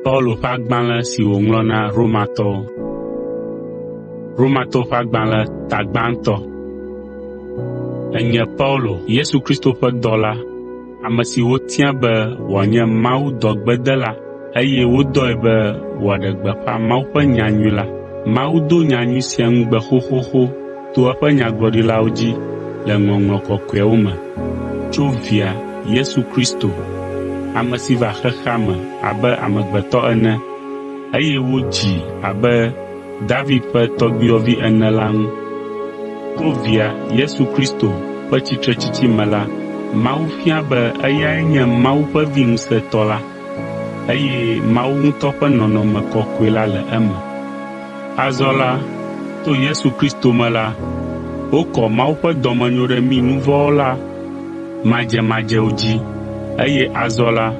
Paulo ƒe agbalẽ si wòŋlɔ na Romatɔwo. Romatɔwo ƒe agbalẽ tagbãtɔ. Enye Paulo, Yesu Kristo ƒe dɔla, ame si wotia be wòanye Mawu dɔgbedela eye wodɔe be wòaɖe gbeƒã Mawu ƒe nyanyui la. Mawu do nyanyui sia ŋugbe xoxoxo to eƒe nyagblɔɖilawo dzi le ŋɔŋlɔ kɔkɔeawo me tso Via Yesu Kristo, ame si va xexea me abe amegbetɔ ene eye wodzi abe David ƒe tɔgbuiyɔvi ene la ŋu. To Via Yesu Kristo ƒe tsitretsitsi me la, Mawu fia be eyae nye Mawu ƒe Vi ŋusẽtɔ la eye Mawu ŋutɔ ƒe nɔnɔme kɔkɔe la le eme. Azɔ la, to Yesu Kristo me la, wokɔ Mawu ƒe dɔmenyo ɖe mí nu vɔ̃ wɔla madzemadzewo dzi eye azɔ la,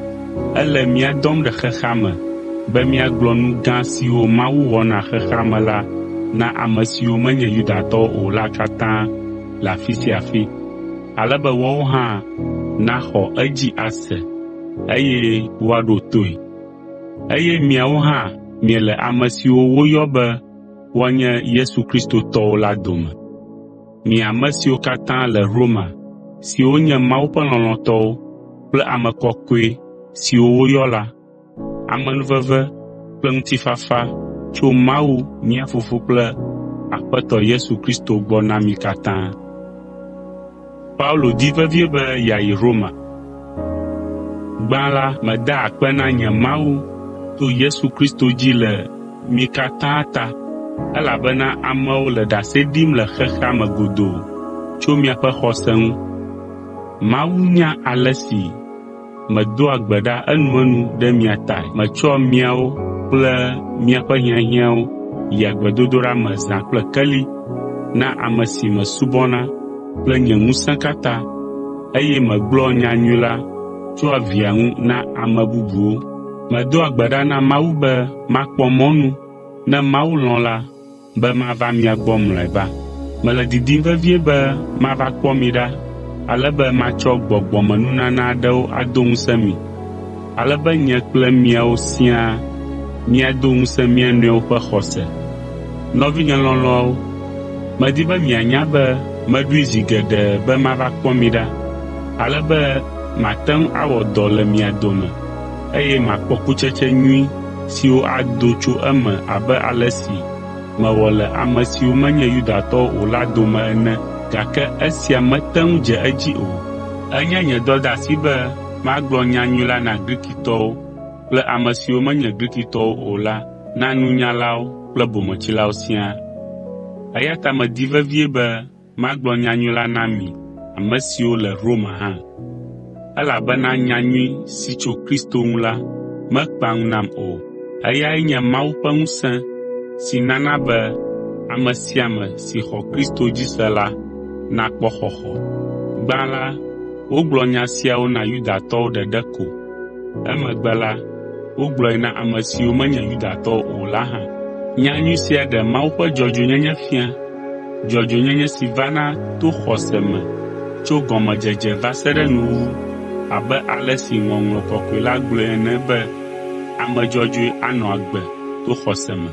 ele mía dɔm ɖe xexea me be míagblɔ nu gã siwo Mawu wɔna xexea me la na ame siwo menye Yudatɔwo o la katã le afi sia afi, ale be woawo hã naxɔ edzi ase eye woaɖo toe. Eye miawo hã miele ame siwo woyɔ be woanye Yesu Kristo tɔwo la dome. Mi ame siwo katã le Roma, siwo nye Mawu ƒe lɔlɔ̃tɔwo kple ame kɔkɔe siwo woyɔ la, amenuveve kple ŋutifafa tso Mawu mía Fofo kple Aƒetɔ Yesu Kristo gbɔ na mi katã. Paulo di vevie be yeayi Roma. Gbã la meda akpe na nye Mawu to Yesu Kristo dzi le mi katã ta, elabena amewo le ɖase ɖim le xexea me godoo tso miaƒe xɔse ŋu. Mawu nya ale si medoa gbe ɖa enuenu ɖe mia tae. Metsɔa miawo kple miaƒe hiahiãwo yi agbedodoɖa me zã kple keli na ame si mesubɔna kple nye ŋusẽ katã, eye megblɔa nyanyui la tsoa Via ŋu na ame bubuwo. Medoa gbe ɖa na Mawu be makpɔ mɔnu ne Mawu lɔ̃ la be mava mia gbɔ mlɔeba. Mele didim vevie be mava kpɔ mi ɖa, ale be matsɔ gbɔgbɔmenunana aɖewo ado ŋusẽ mi, ale be nye kple miawo siaa míado ŋusẽ mía nɔewo ƒe xɔse. Nɔvinye lɔlɔ̃awo, medi be mianya be meɖoe zi geɖe be mava kpɔ mi ɖa, ale be mate ŋu awɔ dɔ le mia dome eye makpɔ kutsetse nyui siwo ado tso eme abe ale si mewɔ le ame siwo menye Yudatɔwo o la dome ene, gake esia mete ŋu dze edzi o. Enye nye dɔdeasi be magblɔ nyanyui la na Grikitɔwo kple ame siwo menye Grikitɔwo o la na nunyalawo kple bometsilawo siaa. Eya ta medi vevie be magblɔ nyanyui la na mi ame siwo le Roma hã, elabena nyanyui si tso Kristo ŋu la mekpa ŋu nam o. Eyae nye Mawu ƒe ŋusẽ si nana be ame sia ame si xɔ Kristo dzi se la nakpɔ xɔxɔ. Gbã la, wogblɔ nya siawo na Yudatɔwo ɖeɖe ko. Emegbe la, wogblɔe na ame siwo menye Yudatɔwo o la hã. Nyanyui sia ɖe Mawu ƒe dzɔdzɔenyenye fia, dzɔdzɔenyenye si vana to xɔse me tso gɔmedzedze va se ɖe nuwuwu, abe ale si Ŋɔŋlɔ Kɔkɔe la gblɔe ene be ame dzɔdzɔe anɔ agbe to xɔse me.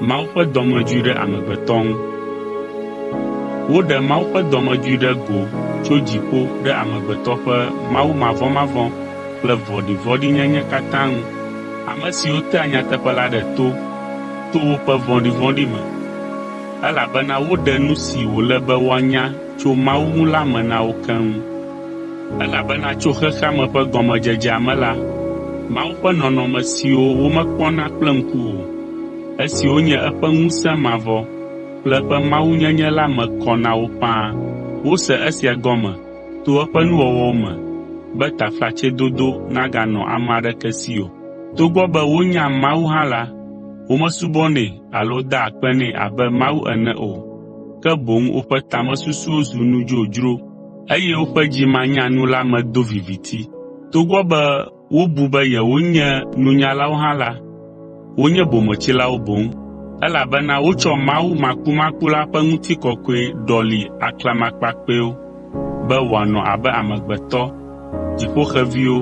Mawu ƒe dɔmedzoe ɖe amegbetɔ ŋu. Woɖe Mawu ƒe dɔmedzoe ɖe go tso dziƒo ɖe amegbetɔ ƒe Mawu mavɔmavɔ kple vɔ̃ɖivɔ̃ɖinyenye katã ŋu. Ame siwo tea nyateƒe la ɖe to woƒe vɔ̃ɖivɔ̃ɖi me, elabena woɖe nu si wòle be woanya tso Mawu ŋu la me na wo keŋ. Elabena tso xexea me ƒe gɔmedzedzea me la, Mawu ƒe nɔnɔme siwo womekpɔna kple ŋku o, esiwo nye eƒe ŋusẽ mavɔ kple eƒe mawunyenye la me kɔ na wo ƒãa. Wose esia gɔme to eƒe nuwɔwɔwo me be taflatsedodo naganɔ ame aɖeke si o. Togbɔ be wonya Mawu hã la, womesubɔnɛ alo da akpe nɛ abe Mawu ene o, ke boŋ woƒe tamesusuwo zu nu dzodzro eye woƒe dzimanyanu la me do viviti. Togbɔ be wobu be yewonye nunyalawo hã la, wonye bometsilawo boŋ, elabena wotsɔ Mawu makumaku la ƒe ŋutikɔkɔe ɖɔli aklamakpakpɛwo be wòanɔ abe amegbetɔ, dziƒoxeviwo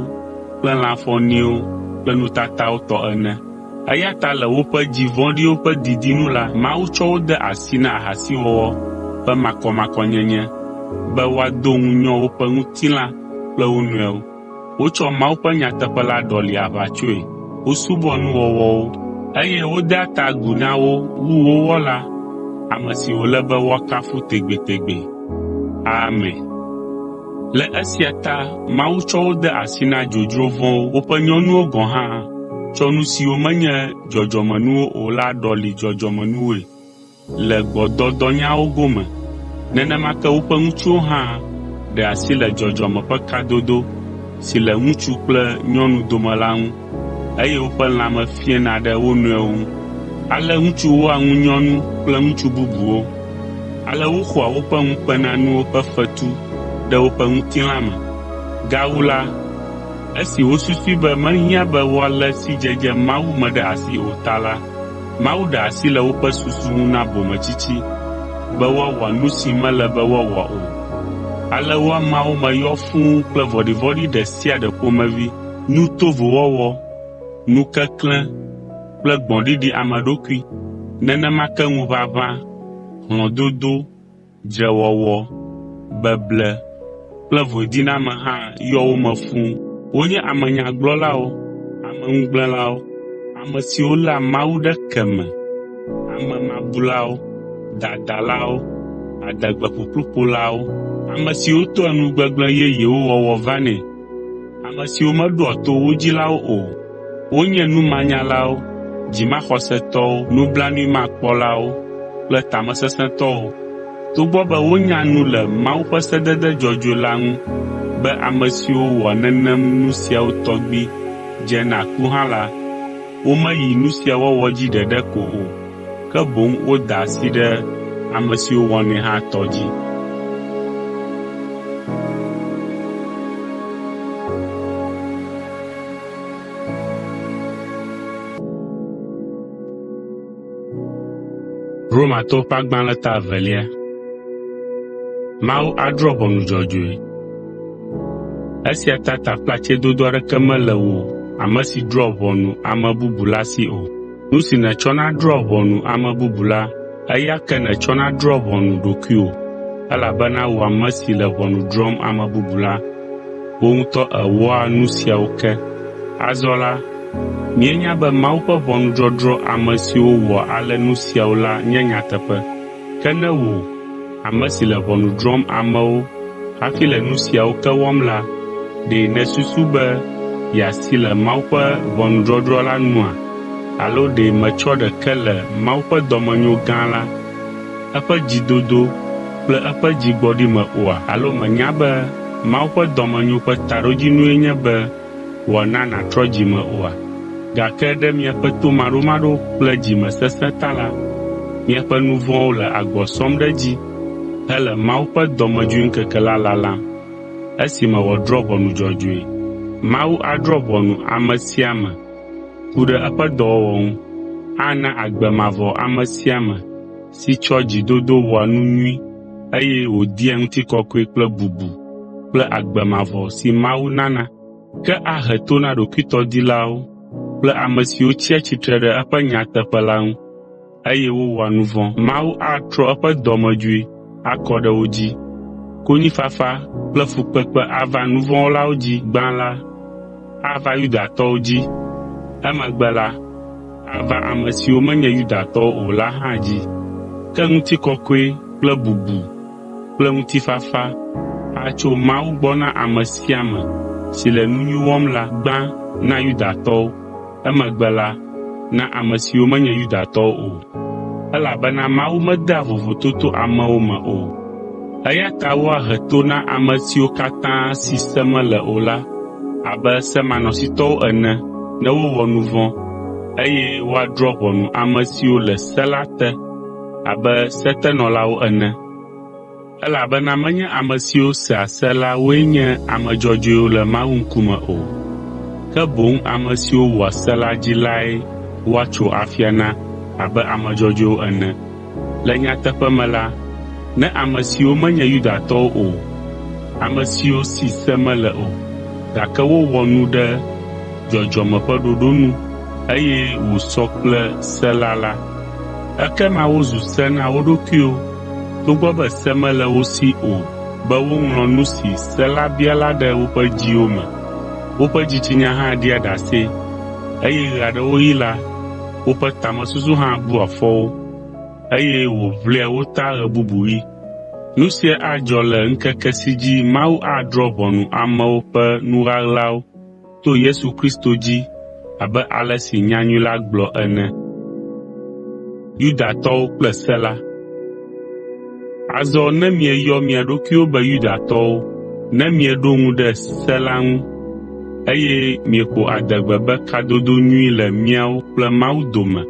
kple lãfɔniwo kple nutatawo tɔ ene. Eya ta le woƒe dzi vɔ̃ɖiwo ƒe didinu la, Mawu tsɔ wo de asi na ahasiwɔwɔ ƒe makɔmakɔnyenye be woado ŋunyɔ woƒe ŋutilã kple wo nɔewo. Wotsɔ Mawu ƒe nyateƒe la ɖɔli aʋatsoe. Wosubɔ nuwɔwɔwo, eye wodea ta agu na wo wu wo wɔla, ame si wòle be woakafu tegbetegbe. Amen. Le esia ta, Mawu tsɔ wo de asi na dzodzro vɔ̃wo. Woƒe nyɔnuwo gɔ̃ hã tsɔ nu siwo menye dzɔdzɔmenuwo o la ɖɔli dzɔdzɔmenuwoe le gbɔdɔdɔnyawo gome. Nenema ke woƒe ŋutsuwo hã ɖe asi le dzɔdzɔme ƒe kadodo si le ŋutsu kple nyɔnu dome la ŋu, eye woƒe lãme fiena ɖe wo nɔewo ŋu. Ale ŋutsu wɔa ŋu nyɔnu kple ŋutsu bubuwo. Ale woxɔa woƒe ŋukpenanuwo ƒe fetu ɖe woƒe ŋutilã me. Gawu la, esi wosusui be mehiã be woalé sidzedze Mawu me ɖe asi o ta la, Mawu ɖe asi le woƒe susu ŋu na bometsitsi be woawɔ nu si mele be woawɔ o. Ale wo ameawo me yɔ fũu kple vɔ̃ɖivɔ̃ɖi ɖe sia ɖe ƒomevi, nu tovo wɔwɔ, nu keklẽ kple gbɔ̃ɖiɖi ame ɖokui. Nenema ke ŋuʋaʋã, hlɔ̃dodo, dzrewɔwɔ, beble kple vɔ̃diname hã yɔ wo me fũu. Wonye amenyagblɔlawo, amenugblẽlawo, ame siwo léa Mawu ɖe ke me, ame mabulawo, dadalawo, adegbe ƒuƒluƒolawo, ame siwo toa nu gbegblẽ yeyewo wɔwɔ vanɛ, ame siwo meɖoa to wo dzilawo o. Wonye numanyalawo, dzimaxɔsetɔwo, nublanuimakpɔlawo kple tamesesẽtɔwo. Togbɔ be wonya nu le Mawu ƒe sedede dzɔdzɔe la ŋu be ame siwo wɔ nenem nu siawo tɔgbi dze na ku hã la, womeyi nu sia wɔwɔ dzi ɖeɖe ko o, ke boŋ woda asi ɖe ame siwo wɔnɛ hã tɔ dzi. Romatɔwo ƒe agbalẽ ta 2. Mawu adrɔ̃ ʋɔnu dzɔdzɔe. Esia ta taƒlatsɛdodo aɖeke mele wò ame si drɔ̃a ʋɔnu ame bubu la si o. Nu si nètsɔna drɔ̃a ʋɔnu ame bubu la, eya ke nètsɔna drɔ̃a ʋɔnu ɖokuiwò, elabena wò ame si le ʋɔnu drɔ̃m ame bubu la, wò ŋutɔ èwɔa nu siawo ke. Azɔ la, míenya be Mawu ƒe ʋɔnudɔdrɔ̃ ame siwo wɔ ale nu siawo la nye nyateƒe. Ke ne wò, ame si le ʋɔnu drɔ̃m amewo hafi le nu siawo ke wɔm la, ɖe nèsusu be yeasi le Mawu ƒe ʋɔnudɔdrɔ̃ la nua? Alo ɖe metsɔ ɖeke le Mawu ƒe dɔmenyo gã la, eƒe dzidodo kple eƒe dzigbɔɖi me oa? Alo menya be Mawu ƒe dɔmenyo ƒe taɖodzinue nye be wòana nàtrɔ dzi me oa? Gake ɖe miaƒe tomaɖomaɖo kple dzimesesẽ ta la, miaƒe nu vɔ̃wo le agbɔ sɔm ɖe dzi hele Mawu ƒe dɔmedzoeŋkeke la lalam, esime wòadrɔ̃ ʋɔnu dzɔdzɔe. Mawu adrɔ̃ ʋɔnu ame sia ame ku ɖe eƒe dɔwɔwɔ ŋu. Ana agbe mavɔ ame sia ame si tsɔ dzidodo wɔa nu nyui, eye wòdia ŋutikɔkɔe kple bubu kple agbe mavɔ si Mawu nana. Ke ahe to na ɖokuitɔdilawo kple ame siwo tsia tsitre ɖe eƒe nyateƒe la ŋu, eye wowɔa nu vɔ̃. Mawu atrɔ eƒe dɔmedzoe akɔ ɖe wo dzi. Konyifafa kple fukpekpe ava nu vɔ̃ wɔlawo dzi gbã la, ava Yudatɔwo dzi. Emegbe la, ava ame siwo menye Yudatɔwo o la hã dzi. Ke ŋutikɔkɔe kple bubu kple ŋutifafa atso Mawu gbɔ na ame sia ame si le nu nyui wɔm la gbã na Yudatɔwo, emegbe la na ame siwo menye Yudatɔwo o. Elabena Mawu medea vovototo amewo me o. Eya ta woahe to na ame siwo katã si se mele o la abe semanɔsitɔwo ene ne wowɔ nu vɔ̃, eye woadrɔ̃ ʋɔnu ame siwo le se la te abe setenɔlawo ene. Elabena menye ame siwo sea se la woe nye ame dzɔdzɔewo le Mawu ŋkume o, ke boŋ ame siwo wɔa se la dzi lae woatso afia na abe ame dzɔdzɔewo ene. Le nyateƒe me la, ne ame siwo menye Yudatɔwo o, ame siwo si se mele o, gake wowɔ nu ɖe dzɔdzɔme ƒe ɖoɖo nu eye wòsɔ kple se la, ekema wozu se na wo ɖokuiwo, togbɔ be se mele wo si o, be woŋlɔ nu si se la bia la ɖe woƒe dziwo me. Woƒe dzitsinya hã ɖia ɖase, eye ɣe aɖewo ɣi la, woƒe tamesusu hã bua fɔwo, eye wòʋlia wo ta ɣe bubu ɣi. Nu sia adzɔ le ŋkeke si dzi Mawu adrɔ̃ ʋɔnu amewo ƒe nu ɣaɣlawo to Yesu Kristo dzi abe ale si nyanyui la gblɔ ene. Yudatɔwo kple se la. Azɔ ne mieyɔ mia ɖokuiwo be Yudatɔwo, ne mieɖo ŋu ɖe se la ŋu, eye mieƒo adegbe be kadodo nyui le miawo kple Mawu dome,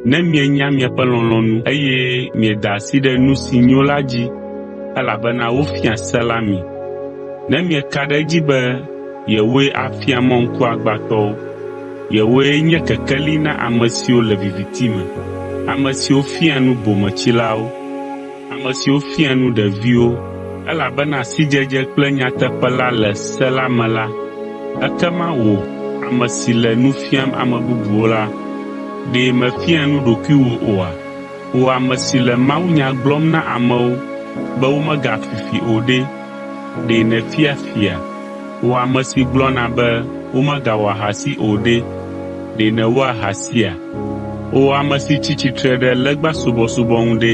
ne mienya miaƒe lɔlɔ̃nu eye mieda asi ɖe nu si nyo la dzi, elabena wofia se la mi. Ne mieka ɖe edzi be yewoe afia mɔ ŋkuagbãtɔwo, yewoe nye kekeli na ame siwo le viviti me, ame siwo fia nu bometsilawo, ame siwo fia nu ɖeviwo, elabena sidzedze kple nyateƒe la le se la me la, ekema wò, ame si le nu fiam ame bubuwo la, ɖe mefia nu ɖokuiwò oa? Wò ame si le mawunya gblɔm na amewo be womegafifi o ɖe, ɖe nèfia fia? Wò ame si gblɔna be womegawɔ ahasi o ɖe, ɖe nèwɔ ahasia? Wò ame si tsi tsitre ɖe legba subɔsubɔ ŋu ɖe,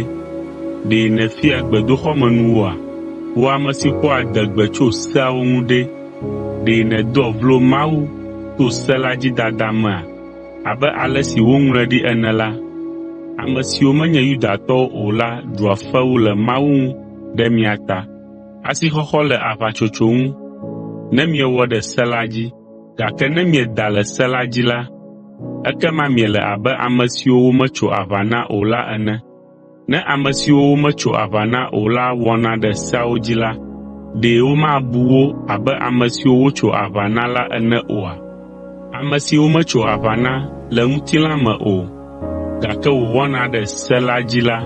ɖe nèfia gbedoxɔmenuwoa? Wò ame si ƒoa adegbe tso seawo ŋu ɖe, ɖe nèdoa vlo Mawu to se la dzi dada mea? Abe ale si woŋlɔe ɖi ene la, ame siwo menye Yudatɔwo o la ɖua fewu le Mawu ŋu ɖe mia ta. Asixɔxɔ le aʋatsotso ŋu, ne miewɔ ɖe se la dzi, gake ne mieda le se la dzi la, ekema miele abe ame siwo wometso aʋa na o la ene. Ne ame siwo wometso aʋa na o la wɔna ɖe seawo dzi la, ɖe womabu wo abe ame siwo wotso aʋa na la ene oa? Ame siwo metso aʋa na le ŋutilã me o, gake wòwɔna ɖe se la dzi la,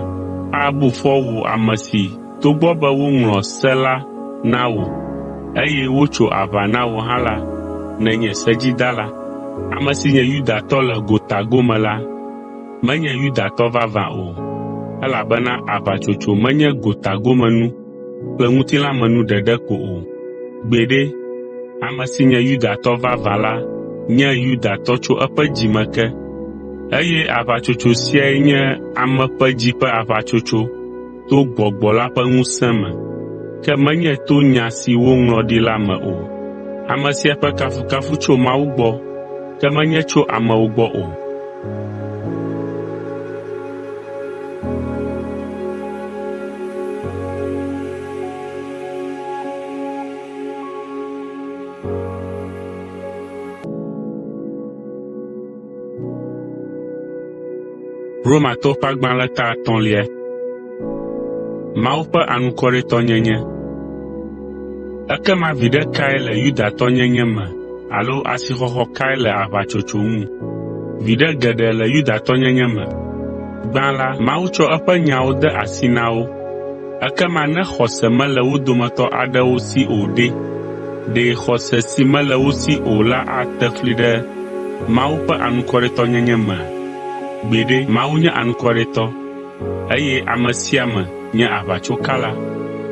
abu fɔ wò ame si togbɔ be woŋlɔ se la na wò, eye wotso aʋa na wò hã la, nenye sedzidala. Ame si nye Yudatɔ le gotago me la, menye Yudatɔ vavã o, elabena aʋatsotso menye gotagomenu kple ŋutilãmenu ɖeɖe ko o. Gbeɖe, ame si nye Yudatɔ vavã la nye Yudatɔ tso eƒe dzime ke, eye aʋatsotso siae nye ame ƒe dzi ƒe aʋatsotso to gbɔgbɔ la ƒe ŋusẽ me, ke menye to nya si woŋlɔ ɖi la me o. Ame sia ƒe kafukafu tso Mawu gbɔ, ke menye tso amewo gbɔ o. Romatɔwo ƒe agbalẽ ta 5. Mawu ƒe anukwaretɔnyenye. Ekema viɖe kae le Yudatɔnyenye me alo asixɔxɔ kae le aʋatsotso ŋu? Viɖe geɖe le Yudatɔnyenye me. Gbã la, Mawu tsɔ eƒe nyawo de asi na wo. Ekema ne xɔse mele wo dometɔ aɖewo si o ɖe, ɖe xɔse si mele wo si o la ate fli ɖe Mawu ƒe anukwaretɔnyenye me? Gbeɖe, Mawu nye anukwaretɔ, eye ame sia ame nye aʋatsokala,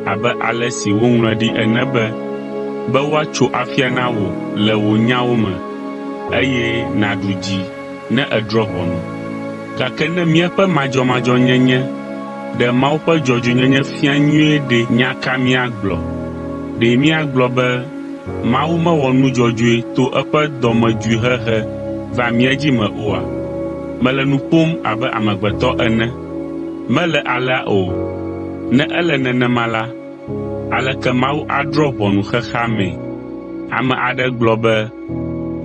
abe ale si woŋlɔe ɖi ene be woatso afia na wò le wò nyawo me, eye nàɖu dzi ne èdrɔ̃ ʋɔnu. Gake ne míaƒe madzɔmadzɔnyenye ɖe Mawu ƒe dzɔdzɔenyenye fia nyuie ɖe nya ka míagblɔ? Ɖe míagblɔ be Mawu mewɔ nu dzɔdzɔe to eƒe dɔmedzoehehe va mía dzi me oa? Mele nu ƒom abe amegbetɔ ene. Mele alea o. Ne ele nenema la, aleke Mawu adrɔ̃ ʋɔnu xexea me? Ame aɖe gblɔ be,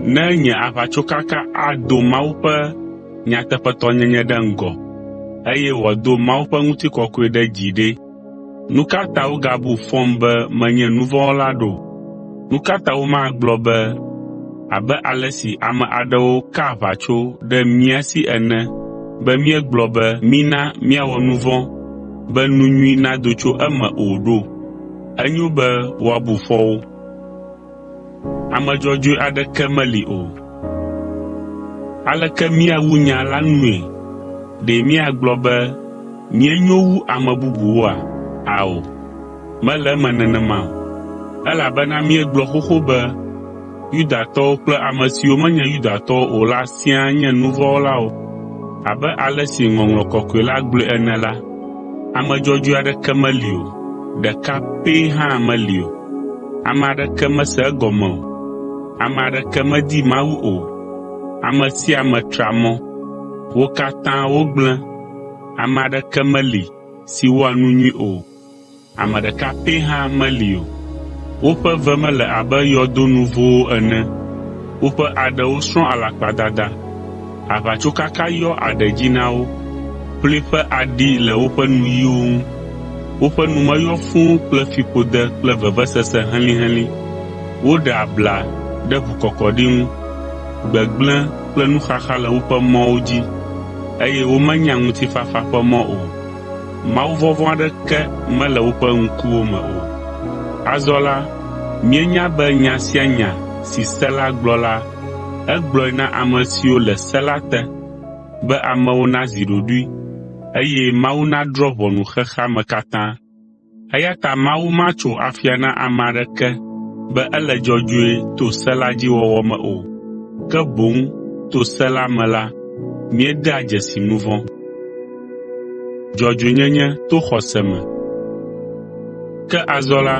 ne nye aʋatsokaka ado Mawu ƒe nyateƒetɔnyenye ɖe ŋgɔ, eye wòado Mawu ƒe ŋutikɔkɔe ɖe dzi ɖe, nu ka ta wogabu fɔm be menye nuvɔ̃wɔla ɖo? Nu ka ta womagblɔ be, abe ale si ame aɖewo ka aʋatso ɖe mía si ene, be míegblɔ be mina míawɔ nu vɔ̃, be nu nyui nado tso eme o ɖo? Enyo be woabu fɔ wo. Ame dzɔdzɔe aɖeke meli o, aleke míawu nya la nue? Ɖe míagblɔ be míenyo wu ame bubuwoa? Ao, mele eme nenema o. Elabena míegblɔ xoxo be Yudatɔwo kple ame siwo menye Yudatɔwo o la siaa nye nu vɔ̃ wɔlawo. Abe ale si Ŋɔŋlɔ Kɔkɔe la gblɔe ene la, ame dzɔdzɔe aɖeke meli o, ɖeka pɛ hã meli o. Ame aɖeke mese egɔme o. Ame aɖeke medi Mawu o. Ame sia ame tra mɔ. Wo katã wogblẽ. Ame aɖeke meli si wɔa nu nyui o. Ame ɖeka pɛ hã meli o. Woƒe ve mele abe yɔdonuvowo ene. Woƒe aɖewo srɔ̃ alakpadada. Aʋatsokaka yɔ aɖe dzi na wo. Ƒliƒe aɖi le woƒe nuyiwo ŋu. Woƒe nu meyɔ fũu kple fiƒode kple vevesese helĩhelĩ. Woɖe abla ɖe ʋukɔkɔɖi ŋu. Gbegblẽ kple nuxaxa le woƒe mɔwo dzi, eye womenya ŋutifafa ƒe mɔ o. Mawuvɔvɔ̃ aɖeke mele woƒe ŋkuwo me o. Azɔ la, míenya be nya sia nya si se la gblɔ la, egblɔe na ame siwo le se la te, be amewo nazi ɖoɖoe, eye Mawu nadrɔ̃ ʋɔnu xexea me katã. Eya ta Mawu matso afia na ame aɖeke be ele dzɔdzɔe to se la dzi wɔwɔ me o, ke boŋ to se la me la, míedea dzesi nu vɔ̃. Dzɔdzɔenyenye to xɔse me. Ke azɔ la,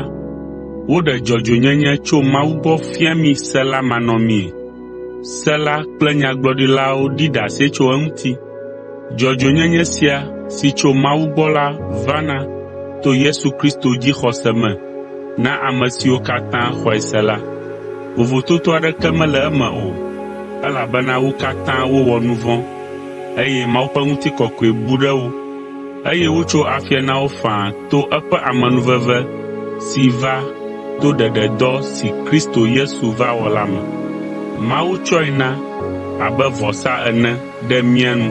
woɖe dzɔdzɔenyenye tso Mawu gbɔ fia mí se la manɔmie. Se la kple nyagblɔɖilawo ɖi ɖase tso eŋuti. Dzɔdzɔenyenye sia si tso Mawu gbɔ la vana to Yesu Kristo dzixɔse me na ame siwo katã xɔe se la. Vovototo aɖeke mele eme o, elabena wo katã wowɔ nu vɔ̃, eye Mawu ƒe ŋutikɔkɔe bu ɖe wo, eye wotso afia na wo faa to eƒe amenuveve si va to ɖeɖedɔ si Kristo Yesu va wɔ la me. Mawu tsɔe na abe vɔsa ene ɖe mía nu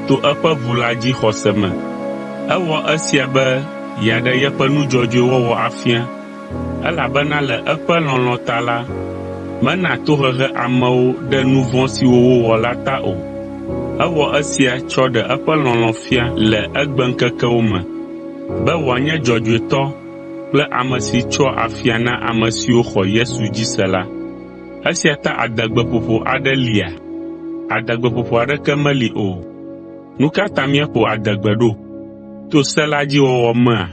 to eƒe ʋu la dzi xɔse me. Ewɔ esia be yeaɖe yeƒe nu dzɔdzɔe wɔwɔ afia, elabena le eƒe lɔlɔ̃ ta la, mena tohehe amewo ɖe nu vɔ̃ siwo wowɔ la ta o. Ewɔ esia tsɔ ɖe eƒe lɔlɔ̃ fia le egbeŋkekewo me, be wòanye dzɔdzɔetɔ kple ame si tsɔa afia na ame siwo xɔ Yesu dzi se la. Esia ta adegbeƒoƒo aɖe lia? Adegbeƒoƒo aɖeke meli o. Nu ka ta míeƒo adegbe ɖo? To se la dzi wɔwɔ mea?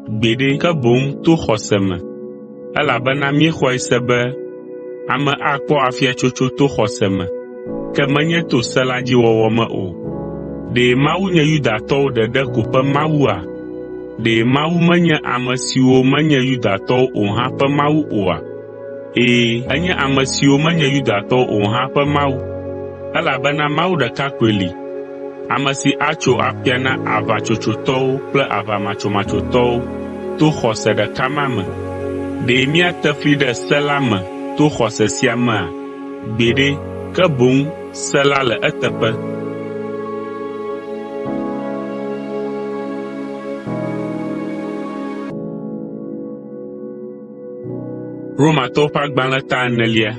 Gbeɖe, ke boŋ to xɔse me. Elabena míexɔe se be ame akpɔ afiatsotso to xɔse me, ke menye to se la dzi wɔwɔ me o. Ɖe Mawu nye Yudatɔwo ɖeɖe ko ƒe Mawua? Ɖe Mawu menye ame siwo menye Yudatɔwo o hã ƒe Mawu oa? Enye ame siwo menye Yudatɔwo o hã ƒe Mawu, elabena Mawu ɖeka koe li, ame si atso afia na aʋatsotsotɔwo kple aʋamatsomatsotɔwo to xɔse ɖeka ma me. Ɖe míate fli ɖe se la me to xɔse sia mea? Gbeɖe, ke boŋ se la le eteƒe. Romatɔwo ƒe agbalẽ ta 4.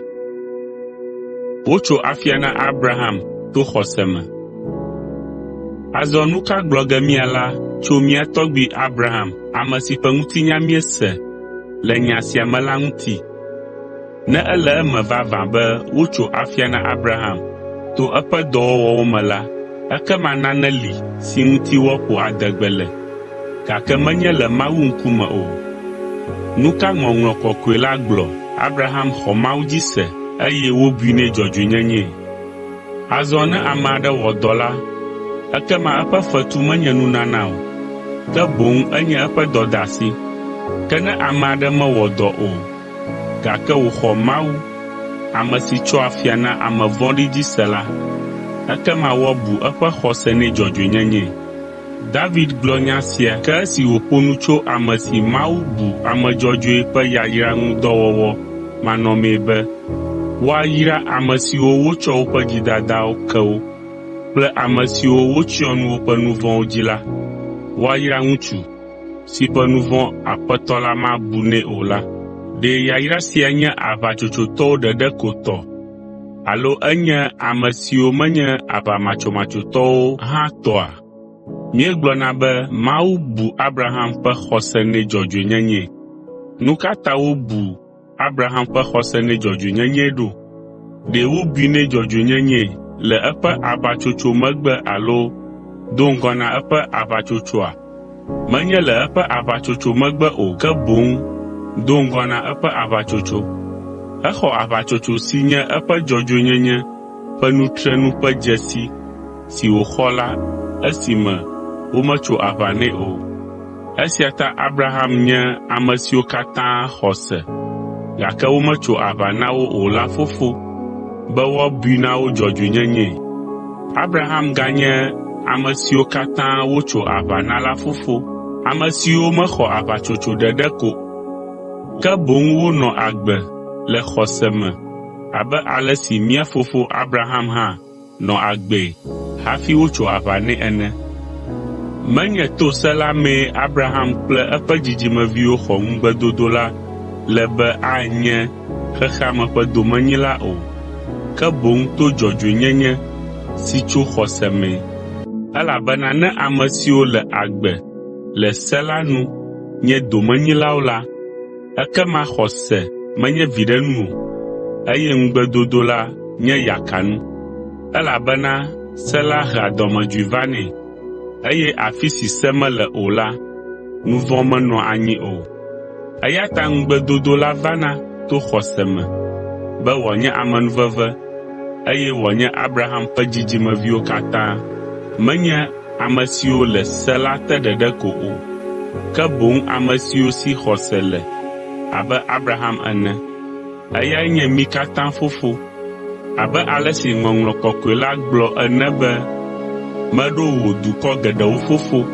Wotso afia na Abraham to xɔse me. Azɔ nu ka gblɔ ge mía la tso mía tɔgbui Abraham, ame si ƒe ŋutinya míese le nya sia me la ŋuti? Ne ele eme vavã be wotso afia na Abraham to eƒe dɔwɔwɔwo me la, ekema nane li si ŋuti woaƒo adegbe le, gake menye le Mawu ŋkume o. Nu ka Ŋɔŋlɔ Kɔkɔe la gblɔ? Abraham xɔ Mawu dzi se, eye wobui nɛ dzɔdzɔenyenye. Azɔ ne ame aɖe wɔ dɔ la, ekema eƒe fetu menye nunana o, ke boŋ enye eƒe dɔdeasi. Ke ne ame aɖe mewɔ dɔ o, gake wòxɔ Mawu, ame si tsɔ afia na ame vɔ̃ɖi dzi se la, ekema woabu eƒe xɔse nɛ dzɔdzɔenyenye. David gblɔ nya sia ke esi wòƒo nu tso ame si Mawu bu ame dzɔdzɔe ƒe yayra ŋu dɔwɔwɔ manɔmee be woayra ame siwo wotsɔ woƒe dzidadawo ke wo kple ame siwo wotsyɔ nu woƒe nu vɔ̃wo dzi la, woayra ŋutsu si ƒe nu vɔ̃ Aƒetɔ la mabu nɛ o la. Ɖe yayra sia nye aʋatsotsotɔwo ɖeɖe ko tɔ? alo enye ame siwo menye aʋamatsotɔwo hã tɔa? Míegblɔna be Mawu bu Abraham ƒe xɔse nɛ dzɔdzɔenyenye. Nu ka ta wobu Abraham ƒe xɔse nɛ dzɔdzɔenyenye ɖo? Ɖe wobui nɛ dzɔdzɔenyenye le eƒe aʋatsotso megbe alo do ŋgɔ na eƒe aʋatsotsoa? Menye le eƒe aʋatsotso megbe o, ke boŋ do ŋgɔ na eƒe aʋatsotso. Exɔ aʋatsotso si nye eƒe dzɔdzɔenyenye ƒe nutrenu ƒe dzesi si wòxɔ la esime wometso aʋa nɛ o. Esia ta Abraham nye ame siwo katã xɔ se, gake wometso aʋa na wo o la fofo be woabui na wo dzɔdzɔenyenye. Abraham ganye ame siwo katã wotso aʋa na la fofo, ame siwo mexɔ aʋatsotso ɖeɖe ko, ke boŋ wonɔ agbe le xɔse me abe ale si mía fofo Abraham hã nɔ agbee hafi wotso aʋa nɛ ene. Menye to se la mee Abraham kple eƒe dzidzimeviwo xɔ ŋugbedodo la le be anye xexea me ƒe domenyila o, ke boŋ to dzɔdzɔenyenye si tso xɔse mee. Elabena ne ame siwo le agbe le se la nu nye domenyilawo la, ekema xɔse menye viɖe nu o, eye ŋugbedodo la nye yakanu. Elabena se la hea dɔmedzoe vanɛ, eye afi si se mele o la, nu vɔ̃ menɔa anyi o. Eya ta ŋugbedodo la vana to xɔse me be wòanye amenuveve, eye wòanye Abraham ƒe dzidzimeviwo katã, menye ame siwo le se la te ɖeɖe ko o, ke boŋ ame siwo si xɔse le abe Abraham ene. Eyae nye mí katã fofo, abe ale si Ŋɔŋlɔ Kɔkɔe la gblɔ ene be meɖo wò dukɔ geɖewo fofo.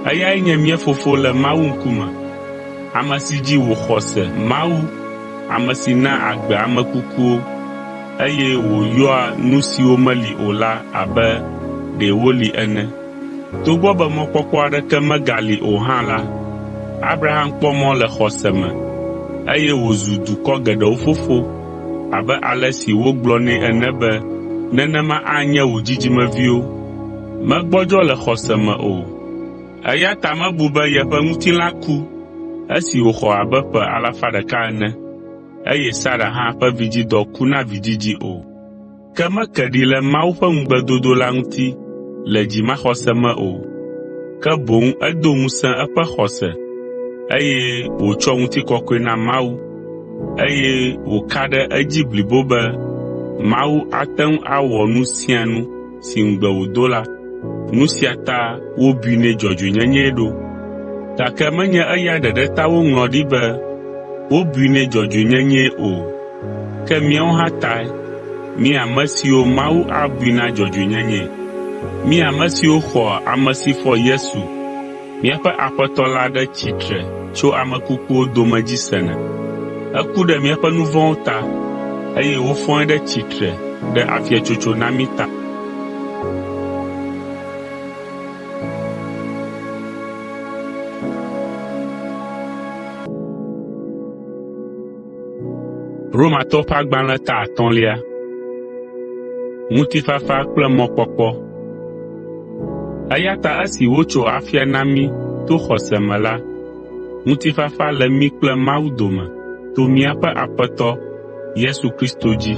Eyae nye mía fofo le Mawu ŋkume, ame si dzi wòxɔ se Mawu, ame si na agbe ame kukuwo, eye wòyɔa nu siwo meli o la abe ɖe woli ene. Togbɔ be mɔkpɔkpɔ aɖeke megali o hã la, Abraham kpɔ mɔ le xɔse me, eye wòzu dukɔ geɖewo fofo, abe ale si wogblɔ nɛ ene be nenema anye wò dzidzimeviwo. Megbɔdzɔ le xɔse me o, eya ta mebu be yeƒe ŋutilã ku esi wòxɔ abe ƒe 100 ene, eye Sara hã ƒe vidzidɔ ku na vidzidzi o. Ke meke ɖi le Mawu ƒe ŋugbedodo la ŋuti le dzimaxɔse me o, ke boŋ edo ŋusẽ eƒe xɔse, eye wòtsɔ ŋutikɔkɔe na Mawu, eye wòka ɖe edzi blibo be Mawu ate ŋu awɔ nu sia nu si ŋugbe wòdo la. Nu sia ta wobui nɛ dzɔdzɔenyenye ɖo, gake menye eya ɖeɖe ta woŋlɔ ɖi be wobui nɛ dzɔdzɔenyenye o, ke míawo hã tae, mí ame siwo Mawu abui na dzɔdzɔenyenye, mí ame siwo xɔ ame si fɔ Yesu, míaƒe Aƒetɔ la ɖe tsitre tso ame kukuwo dome dzi sena. Eku ɖe míaƒe nu vɔ̃wo ta, eye wofɔe ɖe tsitre ɖe afiatsotso na mí ta. Romatɔwo ƒe agbalẽ ta 5. Ŋutifafa kple mɔkpɔkpɔ. Eya ta esi wotso afia na mí to xɔse me la, ŋutifafa le mí kple Mawu dome to míaƒe Aƒetɔ Yesu Kristo dzi,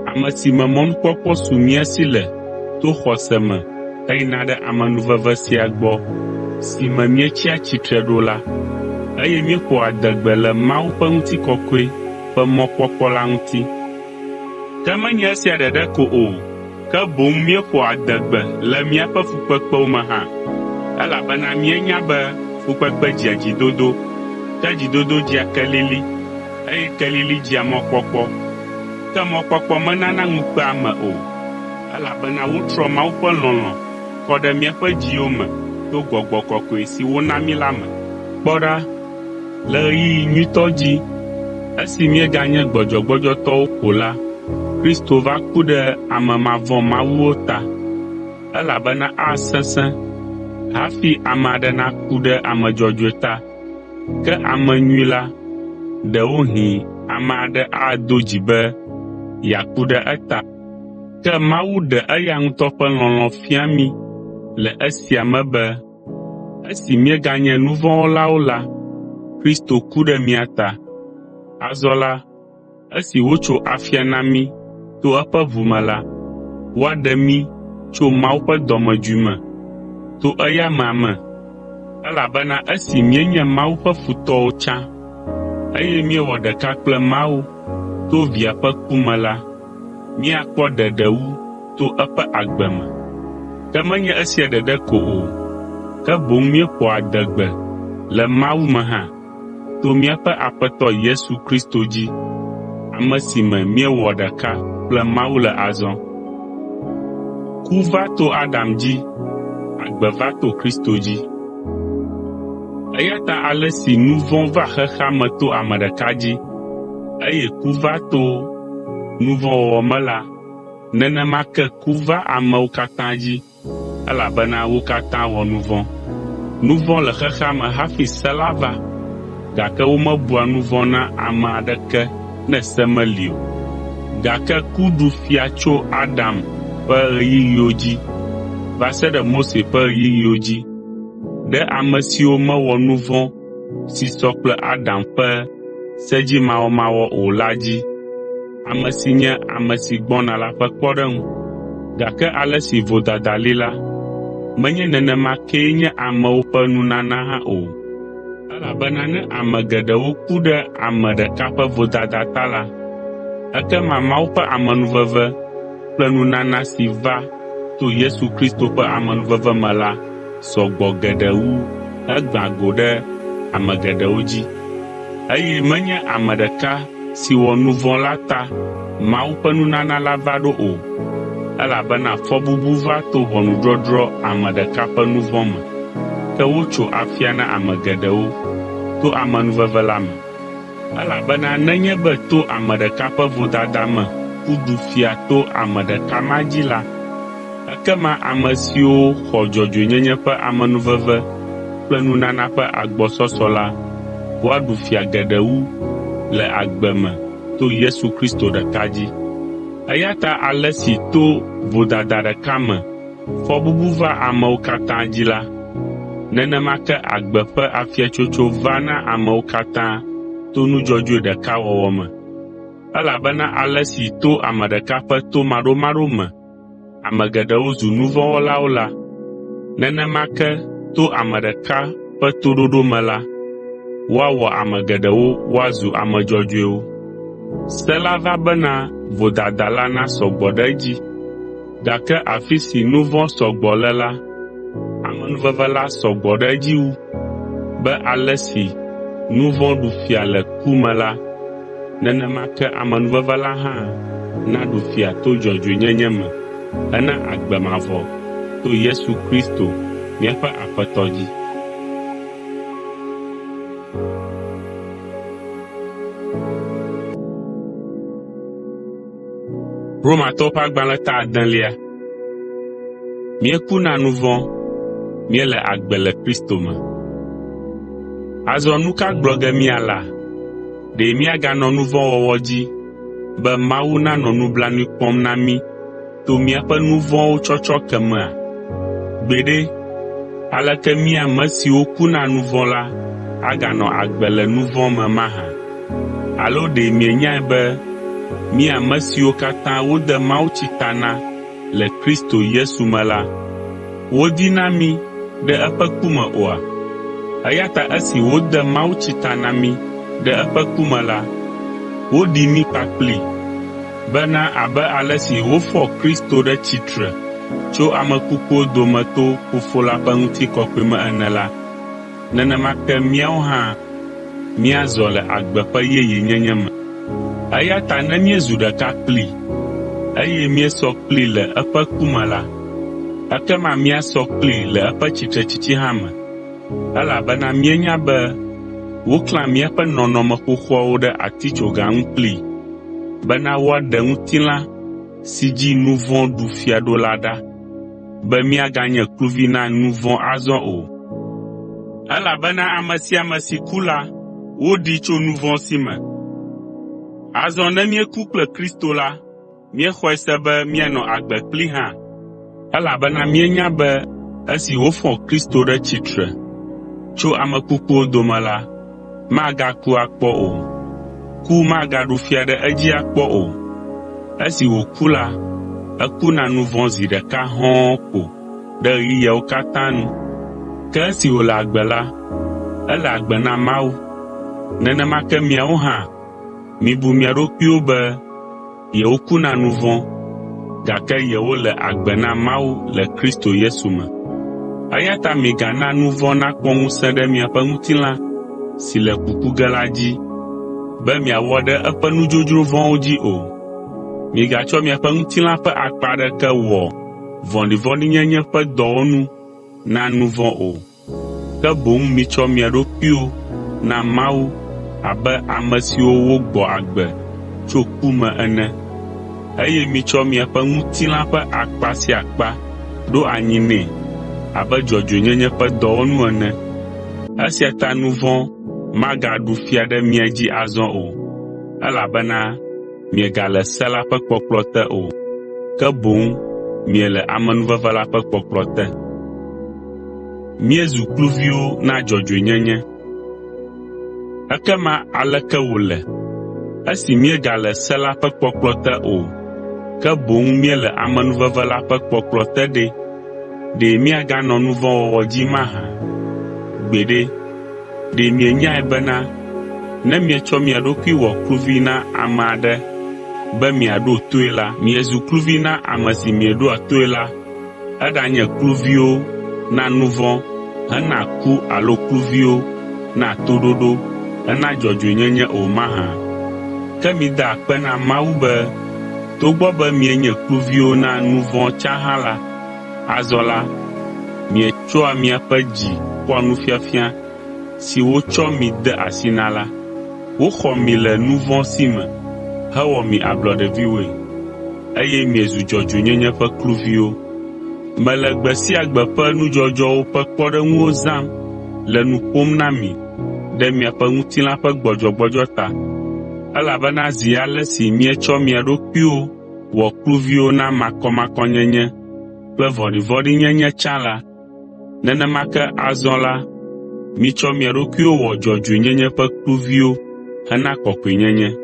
ame si me mɔnukpɔkpɔ su mía si le to xɔse me heyina ɖe amenuveve sia gbɔ si me míetsia tsitre ɖo la, eye míeƒo adegbe le Mawu ƒe ŋutikɔkɔe ƒe mɔkpɔkpɔ la ŋuti. Ke menye esia ɖeɖe ko o, ke boŋ míeƒo adegbe le míaƒe fukpekpewo me hã, elabena míenya be fukpekpe dzia dzidodo, ke dzidodo dzia kelili, eye kelili dzia mɔkpɔkpɔ. Ke mɔkpɔkpɔ menana ŋukpe ame o, elabena wotrɔ Mawu ƒe lɔlɔ̃ kɔ ɖe míaƒe dziwo me to Gbɔgbɔ Kɔkɔe si wona mí la me. Kpɔ ɖa, le ɣeyiɣi nyuitɔ dzi, esi míeganye gbɔdzɔgbɔdzɔtɔwo ko la, Kristo va ku ɖe ame mavɔ mawuwo ta, elabena asesẽ hafi ame aɖe naku ɖe ame dzɔdzɔe ta. Ke ame nyui la, ɖewohĩ ame aɖe ado dzi be yeaku ɖe eta. Ke Mawu ɖe eya ŋutɔ ƒe lɔlɔ̃ fia mí le esia me be esi míeganye nu vɔ̃ wɔlawo la, Kristo ku ɖe mía ta. Azɔ la, esi wotso afia na mí to eƒe ʋu me la, woaɖe mí tso Mawu ƒe dɔmedzoe me to eya amea me, elabena esi míenye Mawu ƒe futɔwo tsã, eye míewɔ ɖeka kple Mawu to Via ƒe ku me la, míakpɔ ɖeɖe wu to eƒe agbe me. Ke menye esia ɖeɖe ko o, ke boŋ míeƒoa adegbe le Mawu me hã to míaƒe Aƒetɔ Yesu Kristo dzi, ame si me míewɔ ɖeka kple Mawu le azɔ. Ku va to Adam dzi, agbe va to Kristo dzi. Eya ta ale si nu vɔ̃ va xexea me to ame ɖeka dzi, eye ku va to nu vɔ̃ wɔwɔ me la, nenema ke ku va amewo katã dzi, elabena wo katã wɔ nu vɔ̃. Nu vɔ̃ le xexea me hafi se la va, gake womebua nu vɔ̃ na ame aɖeke ne se meli o. Gake ku ɖu fia tso Adam ƒe ɣeyiɣiwo dzi va se ɖe Mose ƒe ɣeyiɣiwo dzi, ɖe ame siwo mewɔ nu vɔ̃ si sɔ kple Adam ƒe sedzimawɔmawɔ o la dzi, ame si nye ame si gbɔna la ƒe kpɔɖeŋu. Gake ale si vodada li la, menye nenema kee nye amewo ƒe nunana hã o, elabena ne ame geɖewo ku ɖe ame ɖeka ƒe vodada ta la, ekema Mawu ƒe amenuveve kple nunana si va to Yesu Kristo ƒe amenuveve me la sɔgbɔ geɖe wu hegbã go ɖe ame geɖewo dzi. Eye menye ame ɖeka si wɔ nu vɔ̃ la ta Mawu ƒe nunana la va ɖo o, elabena fɔbubu va to ʋɔnudɔdrɔ̃ ame ɖeka ƒe nu vɔ̃ me, ke wotso afia na ame geɖewo to amenuveve la me. Elabena nenye be to ame ɖeka ƒe vodada me ku ɖu fia to ame ɖeka ma dzi la, ekema ame siwo xɔ dzɔdzɔenyenye ƒe amenuveve kple nunana ƒe agbɔsɔsɔ la, woaɖu fia geɖe wu le agbe me to Yesu Kristo ɖeka dzi. Eya ta ale si to vodada ɖeka me fɔbubu va amewo katã dzi la, nenema ke agbe ƒe afiatsotso va na amewo katã to nu dzɔdzɔe ɖeka wɔwɔ me. Elabena ale si to ame ɖeka ƒe to maɖomaɖo me ame geɖewo zu nu vɔ̃ wɔlawo la, nenema ke to ame ɖeka ƒe toɖoɖo me la, woawɔ ame geɖewo woazu ame dzɔdzɔewo. Se la va bena vodada la nasɔ gbɔ ɖe edzi, gake afi si nu vɔ̃ sɔ gbɔ le la, amenuveve la sɔ gbɔ ɖe edzi wu, be ale si nu vɔ̃ ɖu fia le ku me la, nenema ke amenuveve la hã naɖu fia to dzɔdzɔenyenye me hena agbe mavɔ to Yesu Kristo míaƒe Aƒetɔ dzi. Romatɔwo ƒe agbalẽ ta 9. Míeku na nu vɔ̃, míele agbe le Kristo me. Azɔ nu ka gblɔ ge míala? Ɖe míaganɔ nu vɔ̃ wɔwɔ dzi be Mawu nanɔ nublanui kpɔm na mí to míaƒe nu vɔ̃wo tsɔtsɔke mea? Gbeɖe, aleke mí ame siwo ku na nu vɔ̃ la aganɔ agbe le nu vɔ̃ me mahã? Alo ɖe mienyae be mí ame siwo katã wode mawutsi ta na le Kristo Yesu me la, wodi na mí ɖe eƒe ku me oa? Eya ta esi wode mawutsi ta na mí ɖe eƒe ku me la, woɖi mí kpakplii, bena abe ale si wofɔ Kristo ɖe tsitre tso ame kukuwo dome to Fofo la ƒe ŋutikɔkɔe me ene la, nenema ke míawo hã míazɔ le agbe ƒe yeyenyenye me. Eya ta ne míezu ɖeka kplii, eye míesɔ kplii le eƒe ku me la, ekema míasɔ kplii le eƒe tsitretsitsi hã me, elabena míenya be woklã míaƒe nɔnɔme xoxoawo ɖe atitsoga ŋu kplii, bena woaɖe ŋutilã si dzi nu vɔ̃ ɖu fia ɖo la ɖa, be míaganye kluvi na nu vɔ̃ azɔ o. Elabena ame sia ame si ku la, woɖii tso nu vɔ̃ si me. Azɔ ne míeku kple Kristo la, míexɔe se be míanɔ agbe kpli hã, elabena míenya be esi wofɔ Kristo ɖe tsitre tso ame kukuwo dome la, magaku akpɔ o. Ku magaɖu fia ɖe edzi akpɔ o. Esi wòku la, eku na nu vɔ̃ zi ɖeka hɔ̃ɔ ko ɖe ɣeyiɣiwo katã nu. Ke esi wòle agbe la, ele agbe na Mawu. Nenema ke miawo hã, mibu mia ɖokuiwo be yewoku na nu vɔ̃, gake yewole agbe na Mawu le Kristo Yesu me. Eya ta migana nu vɔ̃ nakpɔ ŋusẽ ɖe miaƒe ŋutilã si le kuku ge la dzi, be miawɔ ɖe eƒe nudzodzro vɔ̃wo dzi o. Migatsɔ miaƒe ŋutilã ƒe akpa aɖeke wɔ vɔ̃ɖivɔ̃ɖinyenye ƒe dɔwɔnu na nu vɔ̃ o, ke boŋ mitsɔ mia ɖokuiwo na Mawu abe ame siwo wogbɔ agbe tso ku me ene, eye mitsɔ miaƒe ŋutilã ƒe akpa sia akpa ɖo anyi nɛ abe dzɔdzɔenyenye ƒe dɔwɔnu ene. Esia ta nu vɔ̃ magaɖu fia ɖe mia dzi azɔ o, elabena miegale se la ƒe kpɔkplɔ te o, ke boŋ miele amenuveve la ƒe kpɔkplɔ te. Míezu kluviwo na dzɔdzɔenyenye. Ekema aleke wòle esi míegale se la ƒe kpɔkplɔ te o, ke boŋ míele amenuveve la ƒe kpɔkplɔ te ɖe? Ɖe míaganɔ nu vɔ̃ wɔwɔ dzi mahã? Gbeɖe, ɖe mienyae bena ne mietsɔ mia ɖokui wɔ kluvi na ame aɖe be miaɖo toe la, miezu kluvi na ame si mieɖoa toe la, eɖanye kluviwo na nu vɔ̃ hena ku alo kluviwo na toɖoɖo hena dzɔdzɔenyenye o mahã? Ke mida akpe na Mawu be togbɔ be mienye kluviwo na nu vɔ̃ tsã hã la, azɔ la, mietsɔa miaƒe dzi kpɔa nufiafia si wotsɔ mi de asi na la. Woxɔ mi le nu vɔ̃ si me hewɔ mi ablɔɖeviwoe, eye miezu dzɔdzɔenyenye ƒe kluviwo. Mele gbe sia gbe ƒe nudzɔdzɔwo ƒe kpɔɖeŋuwo zãm le nu ƒom na mi ɖe miaƒe ŋutilã ƒe gbɔdzɔgbɔdzɔ ta, elabena zi ale si mietsɔ mia ɖokuiwo wɔ kluviwo na makɔmakɔnyenye kple vɔ̃ɖivɔ̃ɖinyenye tsã la, nenema ke azɔ la, mitsɔ mia ɖokuiwo wɔ dzɔdzɔenyenye ƒe kluviwo hena kɔkɔenyenye.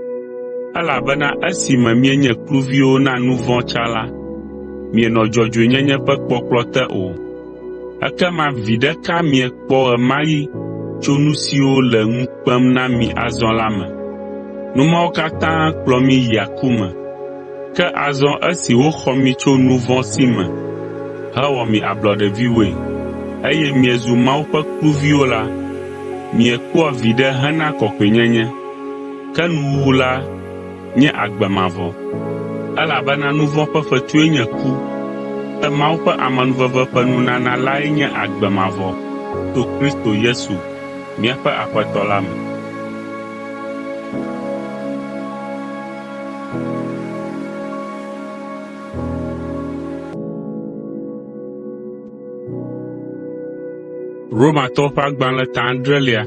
Elabena esime mienye kluviwo na nu vɔ̃ tsã la, mienɔ dzɔdzɔenyenye ƒe kpɔkplɔ te o. Ekema viɖe ka miekpɔ ɣe ma ɣi tso nu siwo le ŋu kpem na mi azɔ la me? Nu mawo katã kplɔ mi yia ku me, ke azɔ esi woxɔ mi tso nu vɔ̃ si me hewɔ mi ablɔɖeviwoe, eye miezu Mawu ƒe kluviwo la, miekpɔa viɖe hena kɔkɔenyenye, ke nuwuwu la nye agbe mavɔ, elabena nu vɔ̃ ƒe fetue nye ku, ke Mawu ƒe amenuveve ƒe nunana lae nye agbe mavɔ to Kristo Yesu míaƒe Aƒetɔ la me. Romatɔwo ƒe agbalẽ 9,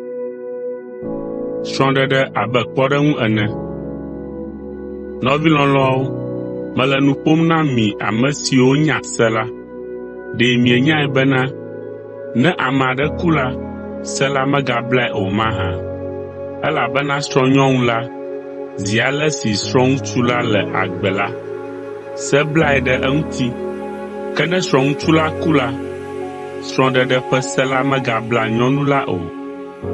srɔ̃ɖeɖe abe kpɔɖeŋu ene. Nɔvi lɔlɔ̃awo, mele nu ƒom na mi ame siwo nya se la. Ɖe mienyae bena ne ame aɖe ku la, se la megablae o mahã? Elabena srɔ̃nyɔnu la, zi ale si srɔ̃ŋutsu la le agbe la, se blae ɖe eŋuti. Ke ne srɔ̃ŋutsu la ku la, srɔ̃ɖeɖe ƒe se la megabla nyɔnu la o.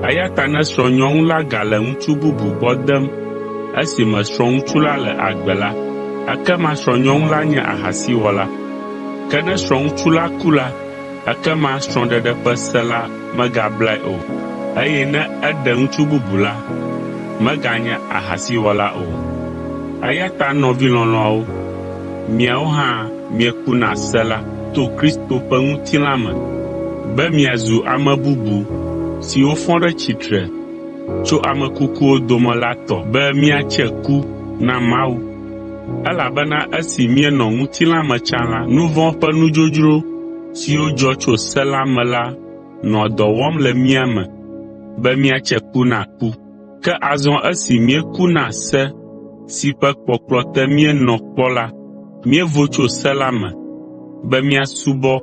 Eya ta ne srɔ̃nyɔnu la gale ŋutsu bubu gbɔ dem esime srɔ̃ŋutsu la le agbe la, ekema srɔ̃nyɔnu la nye ahasiwɔla. Ke ne srɔ̃ŋutsu la ku la, ekema srɔ̃ɖeɖe ƒe se la megablae o, eye ne eɖe ŋutsu bubu la, meganye ahasiwɔla o. Eya ta nɔvi lɔlɔ̃awo, miawo hã mieku na se la to Kristo ƒe ŋutilã me, be miazu ame bubu siwo fɔ ɖe tsitre tso ame kukuwo dome la tɔ, be miatse ku na Mawu. Elabena esi mienɔ ŋutilã me tsã la, nu vɔ̃ ƒe nudzodzro siwo dzɔ tso se la me la nɔ dɔ wɔm le mía me, be miatse ku na ku. Ke azɔ esi mieku na se si ƒe kpɔkplɔ te mienɔ kpɔ la, míevo tso se la me be míasubɔ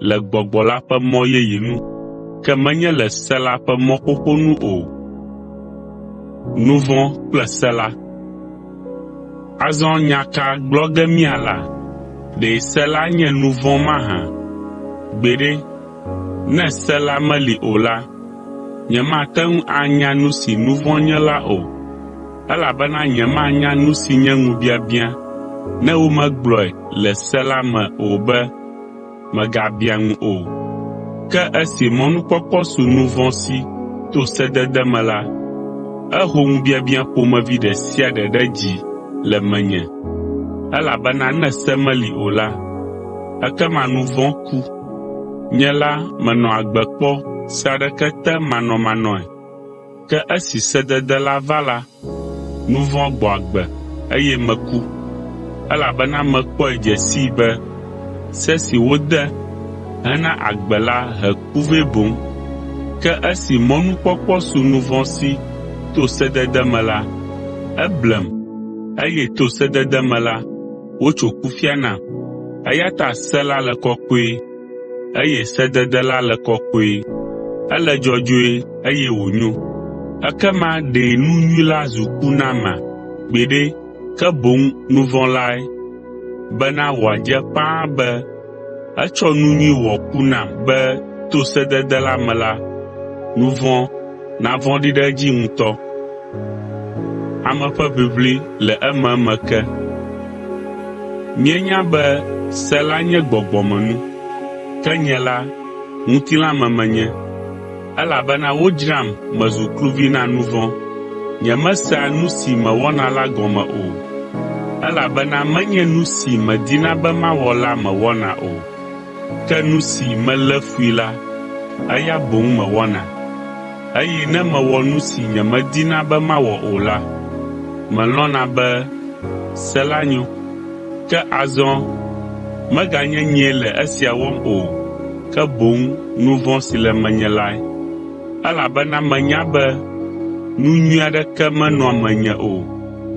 le gbɔgbɔ la ƒe mɔ yeye nu, ke menye le se la ƒe mɔ xoxo nu o. Nu vɔ̃ kple se la. Azɔ nya ka gblɔ ge míala? Ɖe se la nye nu vɔ̃ mahã? Gbeɖe, ne se la meli o la, nyemate ŋu anya nu si nu vɔ̃ nye la o, elabena nyemanya nu si nye ŋubiabiã ne womegblɔe le se la me o be megabia ŋu o. Ke esi mɔnukpɔkpɔ su nu vɔ̃ si to sedede me la, eho ŋubiabiã ƒomevi ɖe sia ɖe ɖe dzi le menye, elabena ne se meli o la, ekema nu vɔ̃ ku. Nye la menɔ agbe kpɔ se aɖeke te manɔmanɔe, ke esi sedede la va la, nu vɔ̃ gbɔ agbe eye meku, elabena mekpɔe dze sii be se si wode hena agbe la he ku vɛ boŋ. Ke esi mɔnukpɔkpɔ su nu vɔ̃ si to sedede me la, eblem, eye to sedede me la, wotso kufia nam. Eya ta se la le kɔkɔe, eye sedede la le kɔkɔe, ele dzɔdzɔe eye wònyo. Ekema ɖe nu nyui la zu ku nama? Gbeɖe, ke boŋ nu vɔ̃ lae, bena wòadze ƒãa be etsɔ nu nyui wɔ ku nam be to sedede la me la, nu vɔ̃ navɔ̃ɖi ɖe edzi ŋutɔ. Ame ƒe ʋiʋli le ememe ke. Míenya be se la nye gbɔgbɔmenu, ke nye la, ŋutilãme menye, elabena wodzram mezu kluvi na nu vɔ̃. Nyemesea nu si mewɔna la gɔme o, elabena menye nu si medina be mawɔ la mewɔna o, ke nu si melé fui la, eya boŋ mewɔna. Eye ne mewɔ nu si nyemedina be mawɔ o la, melɔ̃na be se la nyo. Ke azɔ meganye nyee le esia wɔm o, ke boŋ nu vɔ̃ si le menye lae, elabena menya be nu nyui aɖeke menɔa menye o,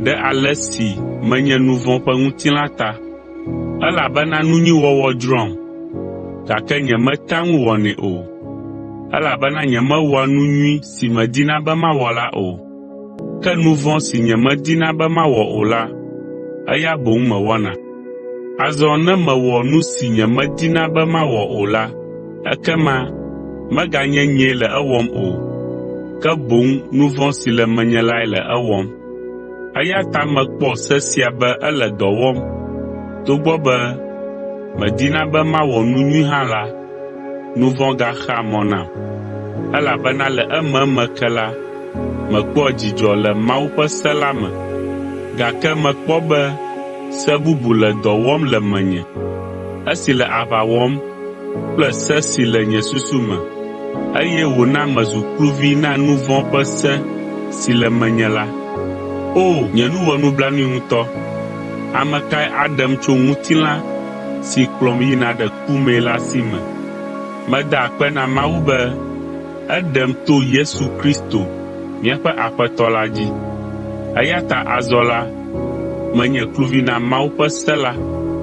ɖe ale si menye nu vɔ̃ ƒe ŋutilã ta, elabena nu nyui wɔwɔ dzrɔ̃m, gake nyemetea ŋu wɔnɛ o, elabena nyemewɔa nu nyui si medina be mawɔ la o, ke nu vɔ̃ si nyemedina be mawɔ o la, eya boŋ mewɔna. Azɔ ne mewɔ nu si nyemedina be mawɔ o la, ekema meganye nyee le ewɔm o, ke boŋ nu vɔ̃ si le menye lae le ewɔm. Eya ta mekpɔ se sia be ele dɔ wɔm, togbɔ be medina be mawɔ nu nyui hã la, nu vɔ̃ gaxea mɔ nam, elabena le ememe ke la, mekpɔ dzidzɔ le Mawu ƒe se la me, gake mekpɔ be se bubu le dɔ wɔm le menye, esi le aʋa wɔm kple se si le nye susu me, eye wòna mezu kluvi na nu vɔ̃ ƒe se si le menye la. O, nye nu wɔ nublanui ŋutɔ! Ame kae aɖem tso ŋutilã si kplɔm yina ɖe ku mee la si me? Meda akpe na Mawu be eɖem to Yesu Kristo, míaƒe Aƒetɔ la dzi. Eya ta azɔ la, menye kluvi na Mawu ƒe se la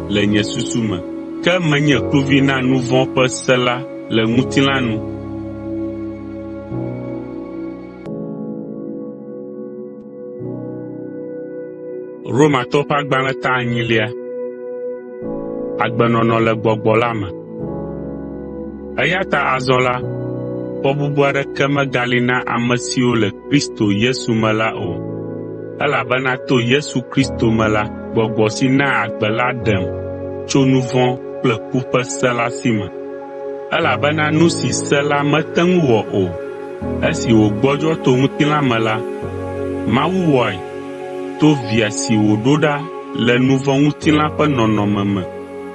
le nye susu me, ke menye kluvi na nu vɔ̃ ƒe se la le ŋutilã nu. Romatɔ ƒe agbalẽ ta 8, agbenɔnɔ le gbɔgbɔ la me. Eya ta azɔ la, fɔbubu aɖeke megali na ame siwo le Kristo Yesu me la o, elabena to Yesu Kristo me la, gbɔgbɔ si naa agbe la ɖem tso nu vɔ̃ kple ku ƒe se la si me. Elabena nu si se la mete ŋu wɔ o, esi wògbɔdzɔ to ŋutilã me la, Mawu wɔe to Via si wòɖo ɖa le nu vɔ̃ ŋutilã ƒe nɔnɔme me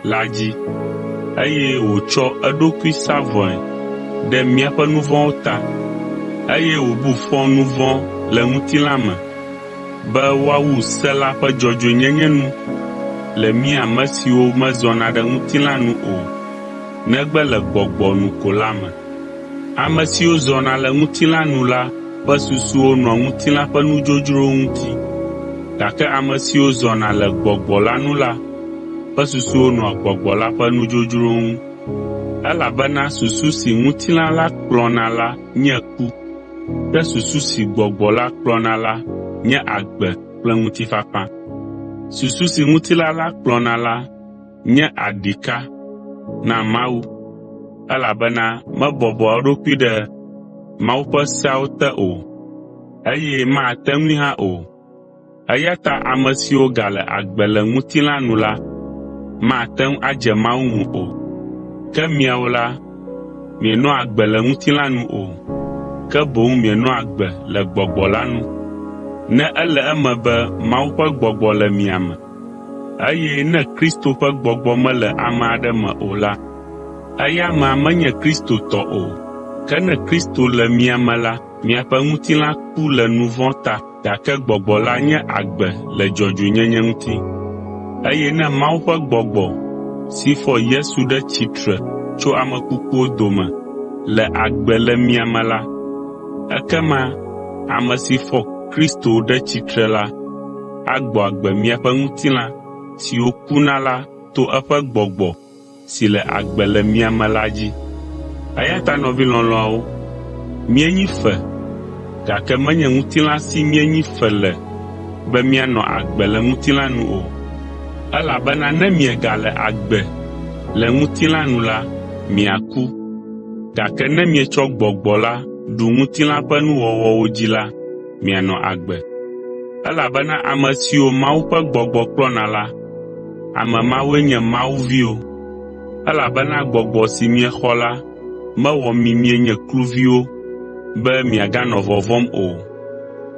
la dzi, eye wòtsɔ eɖokui sa vɔe ɖe míaƒe nu vɔ̃wo ta, eye wòbu fɔ nu vɔ̃ le ŋutilã me, be woawu se la ƒe dzɔdzɔenyenye nu le mí ame siwo mezɔna ɖe ŋutilã nu o, negbe le gbɔgbɔ nu ko la me. Ame siwo zɔna le ŋutilã nu la ƒe susuwo nɔ ŋutilã ƒe nudzodzrowo ŋuti, gake ame siwo zɔna le gbɔgbɔ la nu la, ƒe susuwo nɔa gbɔgbɔ la ƒe nudzodzrowo ŋu, elabena susu si ŋutilã la kplɔna la nye ku, ke susu si gbɔgbɔ la kplɔna la nye agbe kple ŋutifafa. Susu si ŋutilã la kplɔna la nye aɖika na Mawu, elabena mebɔbɔa eɖokui ɖe Mawu ƒe seawo te o, eye mate ŋui hã o. Eya ta ame siwo gale agbe le ŋutilã nu la, mate ŋu adze Mawu ŋu o. Ke miawo la, mienɔa agbe le ŋutilã nu o, ke boŋ mienɔa agbe le gbɔgbɔ la nu. Ne ele eme be Mawu ƒe gbɔgbɔ le mia me, eye ne Kristo ƒe gbɔgbɔ mele ame aɖe me o la, eya amea menye Kristo tɔ o. Ke ne Kristo le mia me la, miaƒe ŋutilã ku le nu vɔ̃ ta, gake gbɔgbɔ la nye agbe le dzɔdzɔenyenye ŋuti. Eye ne Mawu ƒe gbɔgbɔ si fɔ Yesu ɖe tsitre tso ame kukuwo dome le agbe le mia me la, ekema ame si fɔ Kristo ɖe tsitre la agbɔ agbe miaƒe ŋutilã siwo kuna la to eƒe gbɔgbɔ si le agbe le mia me la dzi. Eya ta nɔvi lɔlɔ̃awo, mienyi fe, gake menye ŋutilã si mienyi fe le be mianɔ agbe le ŋutilã nu o. Elabena ne miegale agbe le ŋutilã nu la, miaku. Gake ne mietsɔ gbɔgbɔ la ɖu ŋutilã ƒe nuwɔwɔwo dzi la, mianɔ agbe. Elabena ame siwo Mawu ƒe gbɔgbɔ kplɔna la, ame mawoe nye Mawu viwo. Elabena gbɔgbɔ si miexɔ la mewɔ mi mienye kluviwo be miaganɔ vɔvɔ̃m o,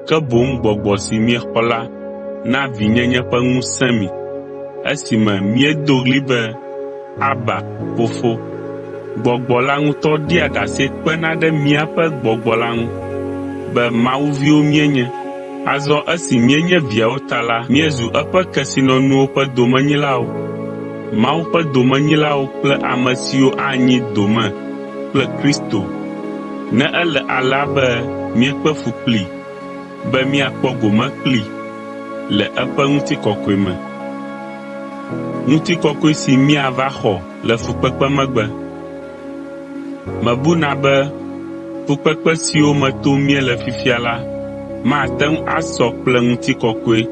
ke boŋ gbɔgbɔ si miexɔ la na vinyenye ƒe ŋusẽ mi, esime miedo ɣli be Aba, Fofo. Gbɔgbɔ la ŋutɔ ɖia ɖase kpena ɖe míaƒe gbɔgbɔ la ŋu be Mawu viwo míenye. Azɔ esi míenye viawo ta la, míezu eƒe kesinɔnuwo ƒe domenyilawo. Mawu ƒe domenyilawo kple ame siwo anyi dome kple Kristo. Ne ele alea be míekpe fu kplii, be míakpɔ gome kplii le eƒe ŋutikɔkɔe me. Ŋutikɔkɔe si míava xɔ le fukpekpe megbe. Mebuna be fukpekpe siwo me to míele fifia la, mate ŋu asɔ kple ŋutikɔkɔe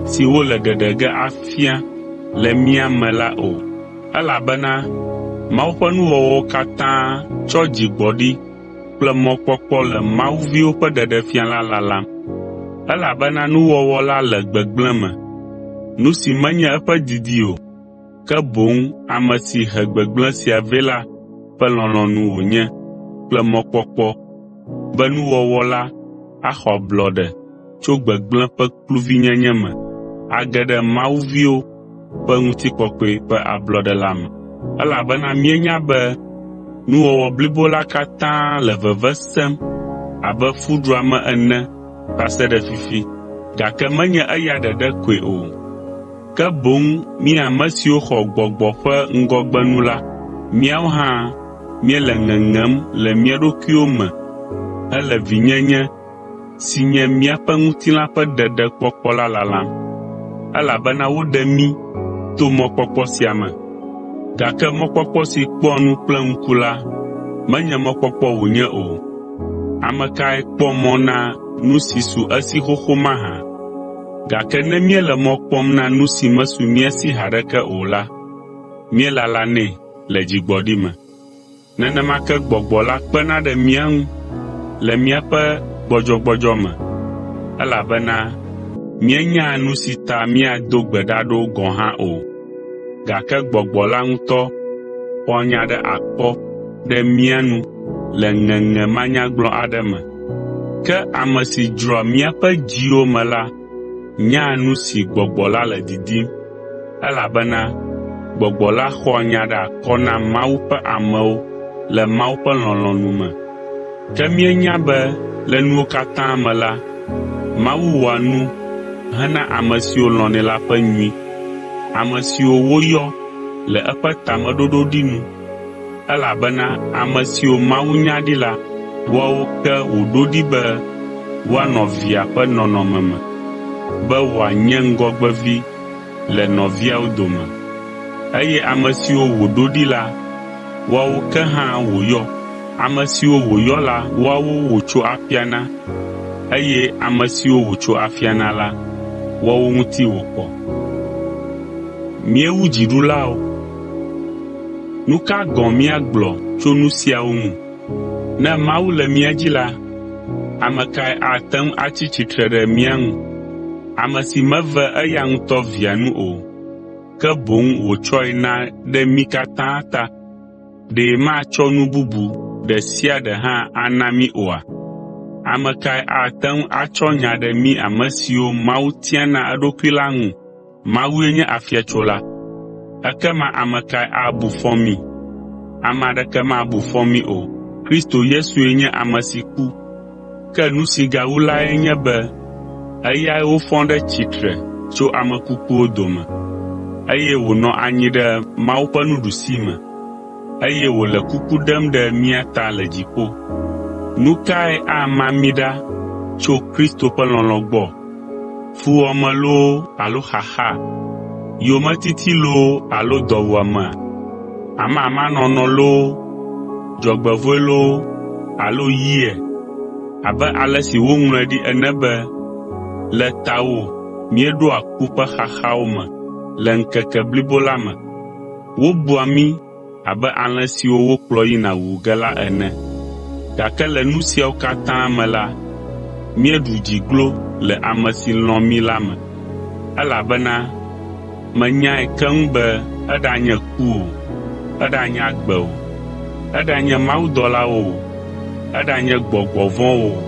si wole ɖeɖege afia le mía me la o. Elabena Mawu ƒe nuwɔwɔwo katã tsɔ dzigbɔɖi kple mɔkpɔkpɔ le Mawu viwo ƒe ɖeɖefia la lalam. Elabena nuwɔwɔ la le gbegblẽ me, nu si menye eƒe didi o, ke boŋ ame si he gbegblẽ sia vɛ la ƒe lɔlɔ̃nu wònye kple mɔkpɔkpɔ be nuwɔwɔ la axɔ ablɔɖe tso gbegblẽ ƒe kluvinyenye me age ɖe Mawu viwo ƒe ŋutikɔkɔe ƒe ablɔɖe la me. Elabena míenya be nuwɔwɔ blibo la katã le veve sem abe fuɖuame ene va se ɖe fifi, gake menye eya ɖeɖe koe o, ke boŋ mí ame siwo xɔ gbɔgbɔ ƒe ŋgɔgbenu la, míawo hã míele ŋeŋem le mía ɖokuiwo me hele vinyenye si nye míaƒe ŋutilã ƒe ɖeɖe kpɔkpɔ la lalam. Elabena woɖe mí to mɔkpɔkpɔ sia me. Gake mɔkpɔkpɔ si kpɔa nu kple ŋku la, menye mɔkpɔkpɔ wònye o. Ame kae kpɔ mɔ na nu si su esi xoxo mahã? Gake ne míele mɔ kpɔm na nu si mesu míesi haɖeke o la, míelalanɛ le dzigbɔɖi me. Nenema ke gbɔgbɔ la kpena ɖe mía ŋu le míaƒe gbɔdzɔgbɔdzɔ me, elabena míenya nu si ta míado gbe ɖa ɖo gɔ̃ hã o. Gake gbɔgbɔ la ŋutɔ xɔ nya ɖe akpɔ ɖe mía nu le ŋeŋe manyagblɔ aɖe me. Ke ame si dzroa míaƒe dziwo me la nyaa nu si gbɔgbɔ la le didim, elabena gbɔgbɔ la xɔa nya ɖe akɔ na Mawu ƒe amewo le Mawu ƒe lɔlɔ̃nu me. Ke míenya be le nuwo katã me la, Mawu wɔa nu hena ame siwo lɔ̃nɛ la ƒe nyui, ame siwo woyɔ le eƒe tameɖoɖoɖi nu. Elabena ame siwo Mawu nya ɖi la, woawo ke wòɖo ɖi be woanɔ via ƒe nɔnɔme me, be wòanye ŋgɔgbevi le nɔviawo dome. eye ame siwo wòɖo ɖi la, woawo ke hã wòyɔ. Ame siwo wòyɔ la, woawo wòtso afia na, eye ame siwo wòtso afia na la, woawo ŋuti wòxɔ. Míewu dziɖulawo. Nu ka gɔ̃ míagblɔ tso nu siawo ŋu? Ne Mawu le mía dzi la, ame kae ate ŋu atsi tsitre ɖe mía ŋu? Ame si meve eya ŋutɔ via nu o, ke boŋ wòtsɔe na ɖe mí katã ta. Ɖe matsɔ nu bubu ɖe sia ɖe hã ana mí oa? Ame kae ate ŋu atsɔ nya ɖe mí ame siwo Mawu tia na eɖokui la ŋu? Mawue nye afiatsola. Ekema ame kae abu fɔ mí? Ame aɖeke mabu fɔ mí o. Kristo Yesue nye ame si ku. Ke nu si gawu lae nye be eyae wofɔ ɖe tsitre tso ame kukuwo dome, eye wònɔ anyi ɖe Mawu ƒe nuɖusime, eye wòle kuku ɖem ɖe mía ta le dziƒo. Nu kae ama mí ɖa tso Kristo ƒe lɔlɔ̃ gbɔ? Fuwɔame loo alo xaxa? Yometiti loo alo dɔwuame? Amamanɔnɔ loo, dzɔgbevɔ̃e loo alo yie? Abe ale si woŋlɔe ɖi ene be, le tawò míeɖoa ku ƒe xaxawo me le ŋkeke blibo la me. Wobua mí abe alẽ siwo wokplɔ yina wu ge la ene. Gake le nu siawo katã me la, míeɖu dziglo le ame si lɔ̃ mí la me, elabena menyae keŋ be eɖanye ku o, eɖanye agbe o, eɖanye mawudɔlawo o, eɖanye gbɔgbɔ vɔ̃wo o,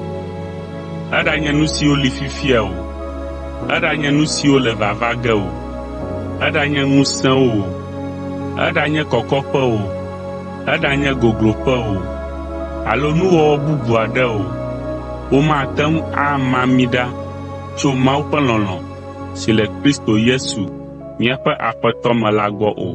eɖanye nu siwo li fifia o, eɖanye nu siwo le vava ge o, eɖanye ŋusẽwo o, eɖanye kɔkɔƒe o, eɖanye gogloƒe o, alo nuwɔwɔ bubu aɖe o, womate ŋu ama mí ɖa tso Mawu ƒe lɔlɔ̃ si le Kristo Yesu míaƒe Aƒetɔ me la gbɔ o.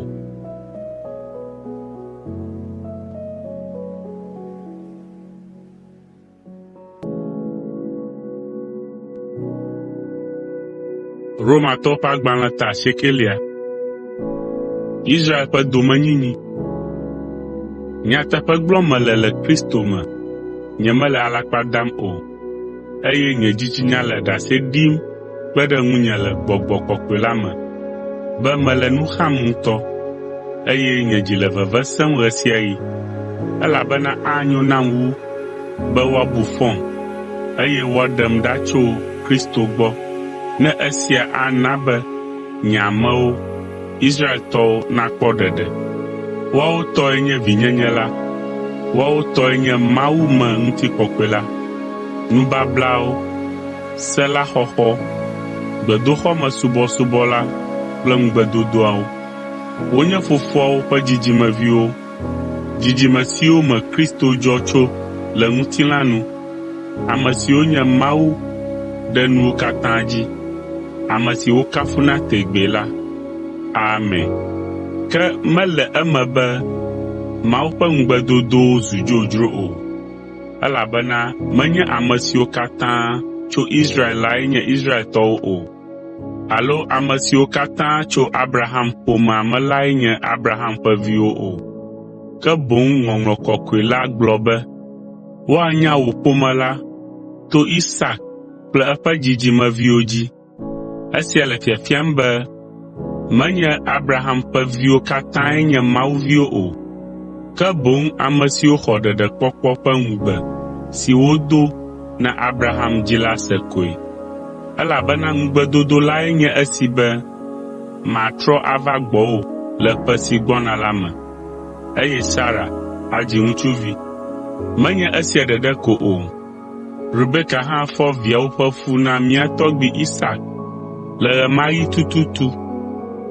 Romatɔwo ƒe agbalẽ ta 9. Israel ƒe domenyinyi. Nyateƒe gblɔm mele le Kristo me, nyemele alakpa dam o, eye nye dzitsinya le ɖase ɖim kpe ɖe ŋunye le Gbɔgbɔ Kɔkɔe la me, be mele nu xam ŋutɔ, eye nye dzi le veve sem ɣe sia ɣi, elabena anyo nam wu be woabu fɔm, eye woaɖem ɖa tso Kristo gbɔ, ne esia ana be nye amewo, Israeltɔwo nakpɔ ɖeɖe. Woawo tɔe nye vinyenye la, woawo tɔe nye Mawu me ŋutikɔkɔe la, nubablawo, se la xɔxɔ, gbedoxɔme subɔsubɔ la kple ŋugbedodoawo. Wonye fofoawo ƒe dzidzimeviwo, dzidzime siwo me Kristo dzɔ tso le ŋutilã nu, ame siwo nye Mawu ɖe nuwo katã dzi, ame siwo kafuna tegbee la. Amen. Ke mele eme be Mawu ƒe ŋugbedodowo zu dzodzro o, elabena menye ame siwo katã tso Israel lae nye Israeltɔwo o, alo ame siwo katã tso Abraham ƒomea me lae nye Abraham ƒe viwo o, ke boŋ Ŋɔŋlɔ Kɔkɔe la gblɔ be woanya wò ƒome la to Isak kple eƒe dzidzimeviwo dzi. Esia le fiafiam be menye Abraham ƒe viwo katãe nye Mawu viwo o, ke boŋ ame siwo xɔ ɖeɖekpɔkpɔ ƒe ŋugbe si wodo na Abraham dzi la se koe. Elabena ŋugbedodo lae nye esi be matrɔ ava gbɔwò le ƒe si gbɔna la me, eye Sara adzi ŋutsuvi. Menye esia ɖeɖe ko o. Rebeka hã fɔ viawo ƒe fu na mía tɔgbui Isak le ɣe ma ɣi tututu,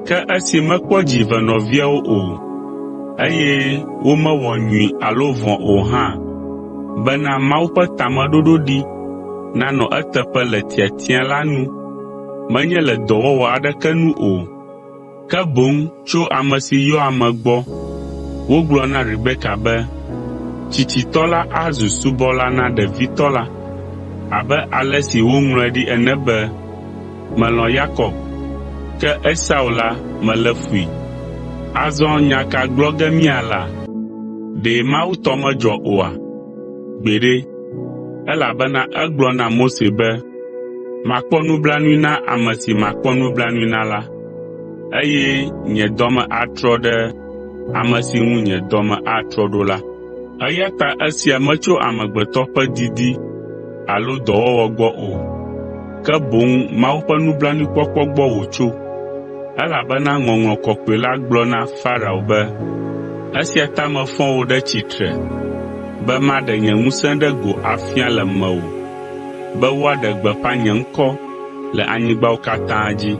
ke esi mekpɔ dzive nɔviawo o, eye womewɔ nyui alo vɔ̃ o hã, bena Mawu ƒe tameɖoɖo ɖi nanɔ eteƒe le tiatia la nu, menye le dɔwɔwɔ aɖeke nu o, ke boŋ tso ame si yɔ ame gbɔ. Wogblɔ na Rebeka be tsitsitɔ la azu subɔla na ɖevitɔ la, abe ale si woŋlɔe ɖi ene be melɔ̃ Yakob, ke Esau la melé fui. Azɔ nya ka gblɔ ge míala? Ɖe Mawu tɔ medzɔ oa? Gbeɖe, elabena egblɔ na Mose be, makpɔ nublanui na ame si makpɔ nublanui na la, eye nye dɔme atrɔ ɖe ame si ŋu nye dɔme atrɔ ɖo la. Eya ta esia metso amegbetɔ ƒe didi alo dɔwɔwɔ gbɔ o, ke boŋ Mawu ƒe nublanuikpɔkpɔ gbɔ wòtso, elabena Ŋɔŋlɔ Kɔkɔe la gblɔ na Farao be, esia ta mefɔ wò ɖe tsitre be maɖe nye ŋusẽ ɖe go afia le mewò, be woaɖe gbeƒã nye ŋkɔ le anyigbawo katã dzi.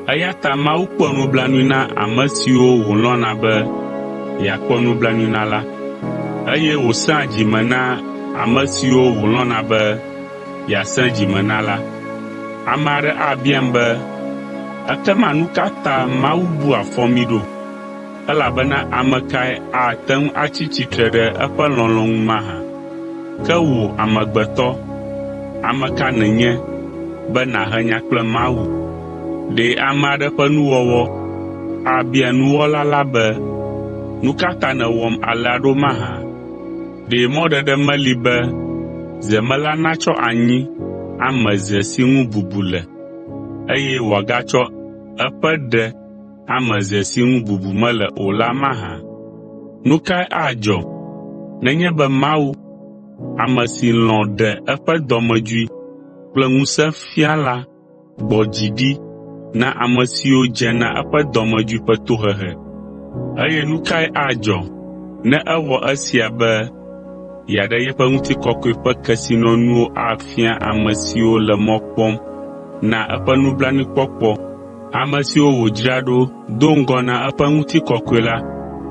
Eya ta Mawu kpɔ nublanui na ame siwo wòlɔ̃na be yeakpɔ nublanui na la, eye wòsẽa dzime na ame siwo wòlɔ̃na be yeasẽ dzime na la. Ame aɖe abiam be, ekema nu ka ta Mawu bua fɔ mí ɖo? Elabena ame kae ate ŋu atsi tsitre ɖe eƒe lɔlɔ̃ ŋu mahã? Ke wò amegbetɔ, ame ka nènye be nàhe nya kple Mawu? Ɖe ame aɖe ƒe nuwɔwɔ abia nuwɔla la be, nu ka ta nèwɔm alea ɖo mahã? Ɖe mɔɖeɖe meli be zemela natsɔ anyi ame ze si ŋu bubu le, eye wòagatsɔ eƒe ɖe ame ze si ŋu bubu mele o la mahã? Nu kae adzɔ nenye be Mawu, ame si lɔ̃ ɖe eƒe dɔmedzoe kple ŋusẽ fia la, gbɔ dzi ɖi na ame siwo dze na eƒe dɔmedzoe ƒe tohehe? Eye nu kae adzɔ ne ewɔ esia be yeaɖe yeƒe ŋutikɔkɔe ƒe kesinɔnuwo afia ame siwo le mɔ kpɔm na eƒe nublanuikpɔkpɔ, ame siwo wòdzra ɖo do ŋgɔ na eƒe ŋutikɔkɔe la,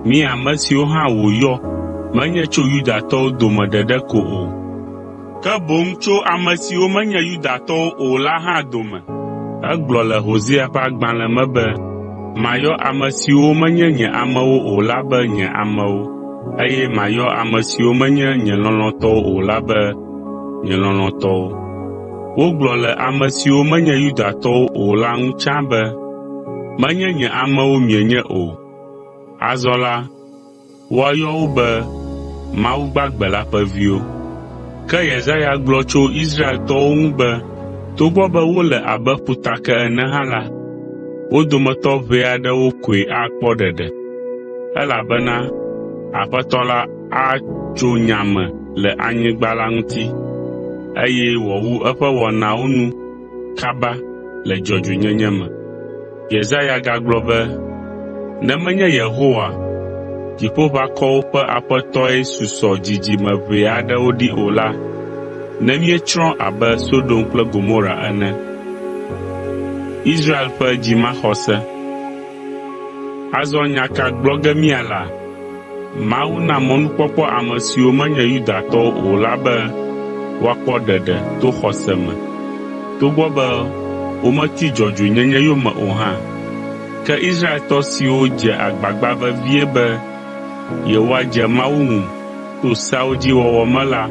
mí ame siwo hã wòyɔ menye tso Yudatɔwo dome ɖeɖe ko o, ke boŋ tso ame siwo menye Yudatɔwo o la hã dome. Egblɔ le Hosea ƒe agbalẽ me be, mayɔ ame siwo menye nye amewo o la be nye amewo, eye mayɔ ame siwo menye nye lɔlɔ̃tɔwo o la be nye lɔlɔ̃tɔwo. Wogblɔ le ame siwo menye Yudatɔwo o la ŋu tsã be, menye nye amewo mienye o. Azɔ la, woayɔ wo be Mawu gbagbe la ƒe viwo. Ke Yesaya gblɔ tso Israeltɔwo ŋu be, togbɔ be wole abe ƒutake ene hã la, wo dometɔ ʋɛ aɖewo koe akpɔ ɖeɖe, elabena Aƒetɔ la atso nya me le anyigba la ŋuti, eye wòwu eƒe wɔnawo nu kaba le dzɔdzɔenyenye me. Yesaya gagblɔ be, ne menye Yehowa, Dziƒoʋakɔwo ƒe Aƒetɔe susɔ dzidzime ʋɛ aɖewo ɖi o la, ne míetsrɔ̃ abe Sodom kple Gomora ene. Israel ƒe dzimaxɔse. Azɔ nya ka gblɔ ge míala? Mawu na mɔnukpɔkpɔ ame siwo menye Yudatɔwo o la be woakpɔ ɖeɖe to xɔse me, togbɔ be wometi dzɔdzɔenyenye yome o hã. Ke Israeltɔ siwo dze agbagba vevie be yewoadze Mawu ŋu to seawo dzi wɔwɔ me la,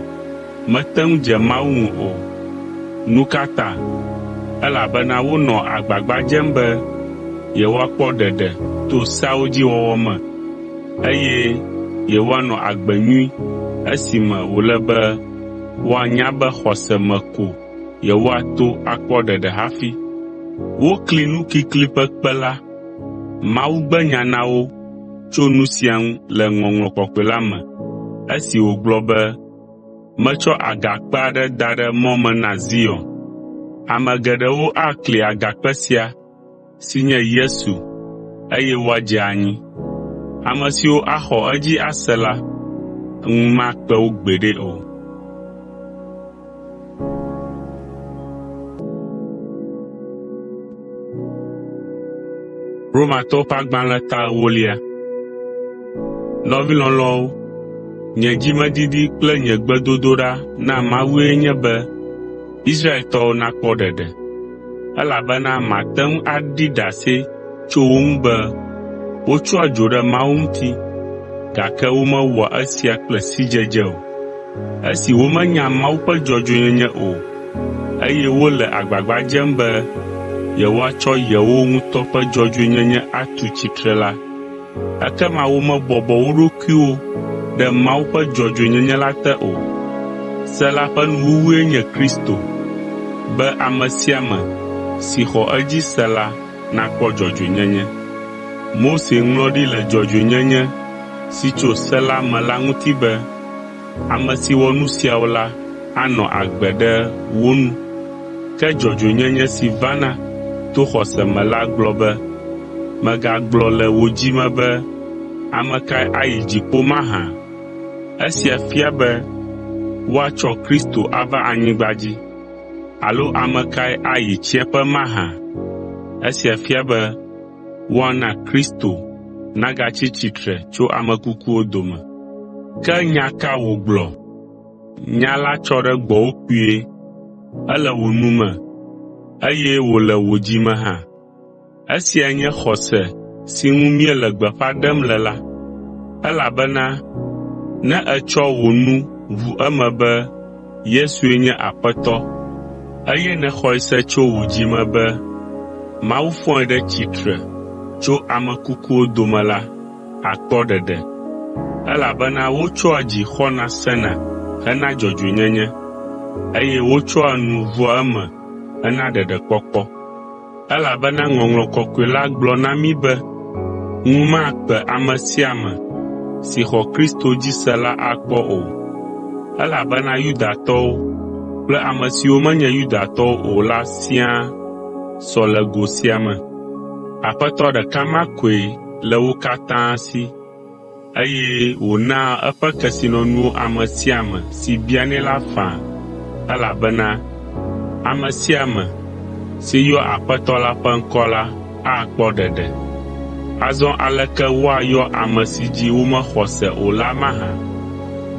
mete ŋu dze Mawu ŋu o. Nu ka ta? Elabena wonɔ agbagba dzem be yewoakpɔ ɖeɖe to seawo dzi wɔwɔ me, eye yewoanɔ agbe nyui esime wòle be woanya be xɔse me ko yewoato akpɔ ɖeɖe hafi. Wokli nu kikli ƒe kpe la. Mawu gbe nya na wo tso nu sia ŋu le Ŋɔŋlɔ Kɔkɔe la me, esi wògblɔ be, metsɔ agakpe aɖe da ɖe mɔ me na Zion. Ame geɖewo akli agakpe sia, si nye Yesu, eye woadze anyi. Ame siwo axɔ edzi ase la, ŋu makpe wo gbeɖe o. Romatɔwo ƒe agbalẽ ta 8. Nɔvi lɔlɔ̃wo, nye dzimedidi kple nye gbedodoɖa na Mawue nye be Israeltɔwo nakpɔ ɖeɖe, elabena mate ŋu aɖi ɖase tso wo ŋu be wotsɔa dzo ɖe Mawu ŋuti, gake womewɔa esia kple sidzedze o, esi womenya Mawu ƒe dzɔdzɔenyenye o, eye wole agbagba dzem be yewoatsɔ yewo ŋutɔ ƒe dzɔdzɔenyenye atu tsitre la, ekema womebɔbɔ wo ɖokuiwo ɖe Mawu ƒe dzɔdzɔenyenye la te o. Se la ƒe nuwuwue nye Kristo, be ame sia ame si xɔ edzi se la nakpɔ dzɔdzɔenyenye. Mose ŋlɔ ɖi le dzɔdzɔenyenye si tso se la me la ŋuti be ame si wɔ nu siawo la anɔ agbe ɖe wo nu. Ke dzɔdzɔenyenye si vana to xɔse me la gblɔ be, megagblɔ le wò dzi me be, ame kae ayi dziƒo mahã? Esia fia be woatsɔ Kristo ava anyigba dzi. Alo ame kae ayi tsiẽƒe mahã? Esia fia be woana Kristo nagatsi tsitre tso ame kukuwo dome. Ke nya ka wògblɔ? Nya la tsɔ ɖe gbɔwò kpuie, ele wò nu me, eye wòle wò dzi me hã. Esia nye xɔse si ŋu míele gbeƒã ɖem le la, elabena ne ètsɔ wò nu ʋu eme be Yesue nye Aƒetɔ, eye nèxɔe se tso wò dzi me be Mawu fɔe ɖe tsitre tso ame kukuwo dome la, àkpɔ ɖeɖe. Elabena wotsɔa dzi xɔna sena hena dzɔdzɔenyenye, eye wotsɔa nu ʋua eme hena ɖeɖekpɔkpɔ. Elabena Ŋɔŋlɔ Kɔkɔe la gblɔ na mí be ŋu makpe ame sia ame si xɔ Kristo dzi se la akpɔ o. Elabena Yudatɔwo kple ame siwo menye Yudatɔwo o la siaa sɔ le go sia me. Aƒetɔ ɖeka ma koe le wo katã si, eye wònaa eƒe kesinɔnuwo ame sia ame si bianɛ la faa, elabena ame sia ame si yɔ Aƒetɔ la ƒe ŋkɔ la akpɔ ɖeɖe. Azɔ aleke woayɔ ame si dzi womexɔ se o la mahã?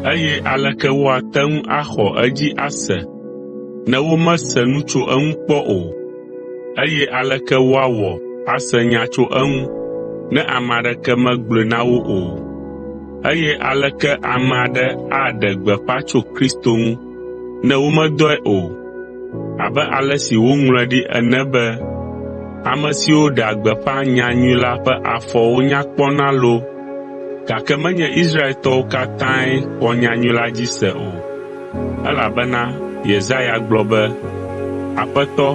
Eye aleke woate ŋu axɔ edzi ase ne womese nu tso eŋu kpɔ o? Eye aleke woawɔ ase nya tso eŋu ne ame aɖeke megblɔe na wo o? Eye aleke ame aɖe aɖe gbeƒã tso Kristo ŋu ne womedɔe o? Abe ale si woŋlɔe ɖi ene be ame siwo ɖea gbeƒã nyanyui la ƒe afɔwo nya kpɔna loo, gake menye Israeltɔwo katãe xɔ nyanyui la dzi se o. Elabena Yesaya gblɔ be, Aƒetɔ,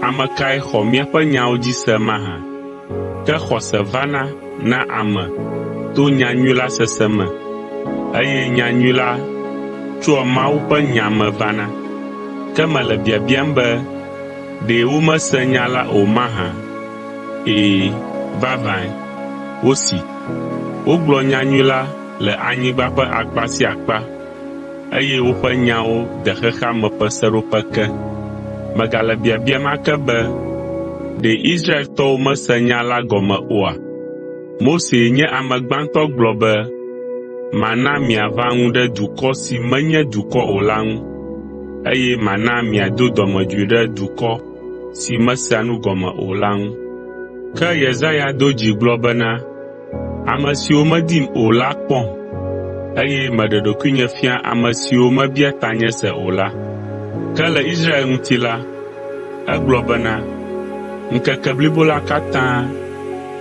ame kae xɔ míaƒe nyawo dzi se mahã? Ke xɔse vana na ame to nyanyui la sese me, eye nyanyui la tsoa Mawu ƒe nya me vana. Ke mele biabiam be ɖe womese nya la o mahã? Ee, vavãe, wosi. Wogblɔ nyanyui la le anyigba ƒe akpa sia akpa, eye woƒe nyawo de xexea me ƒe seɖoƒe ke. Megale biabiam ake be ɖe Israeltɔwo mese nya la gɔme oa? Mose nye ame gbãtɔ gblɔ be, mana miaʋã ŋu ɖe dukɔ si menye dukɔ o la ŋu, eye mana miado dɔmedzoe ɖe dukɔ si mesea nu gɔme o la ŋu. Ke Yesaya do dzi gblɔ bena, ame siwo medim o la kpɔm, eye meɖe ɖokuinye fia ame siwo mebia tanye se o la. Ke le Israel ŋuti la, egblɔ bena, ŋkeke blibo la katã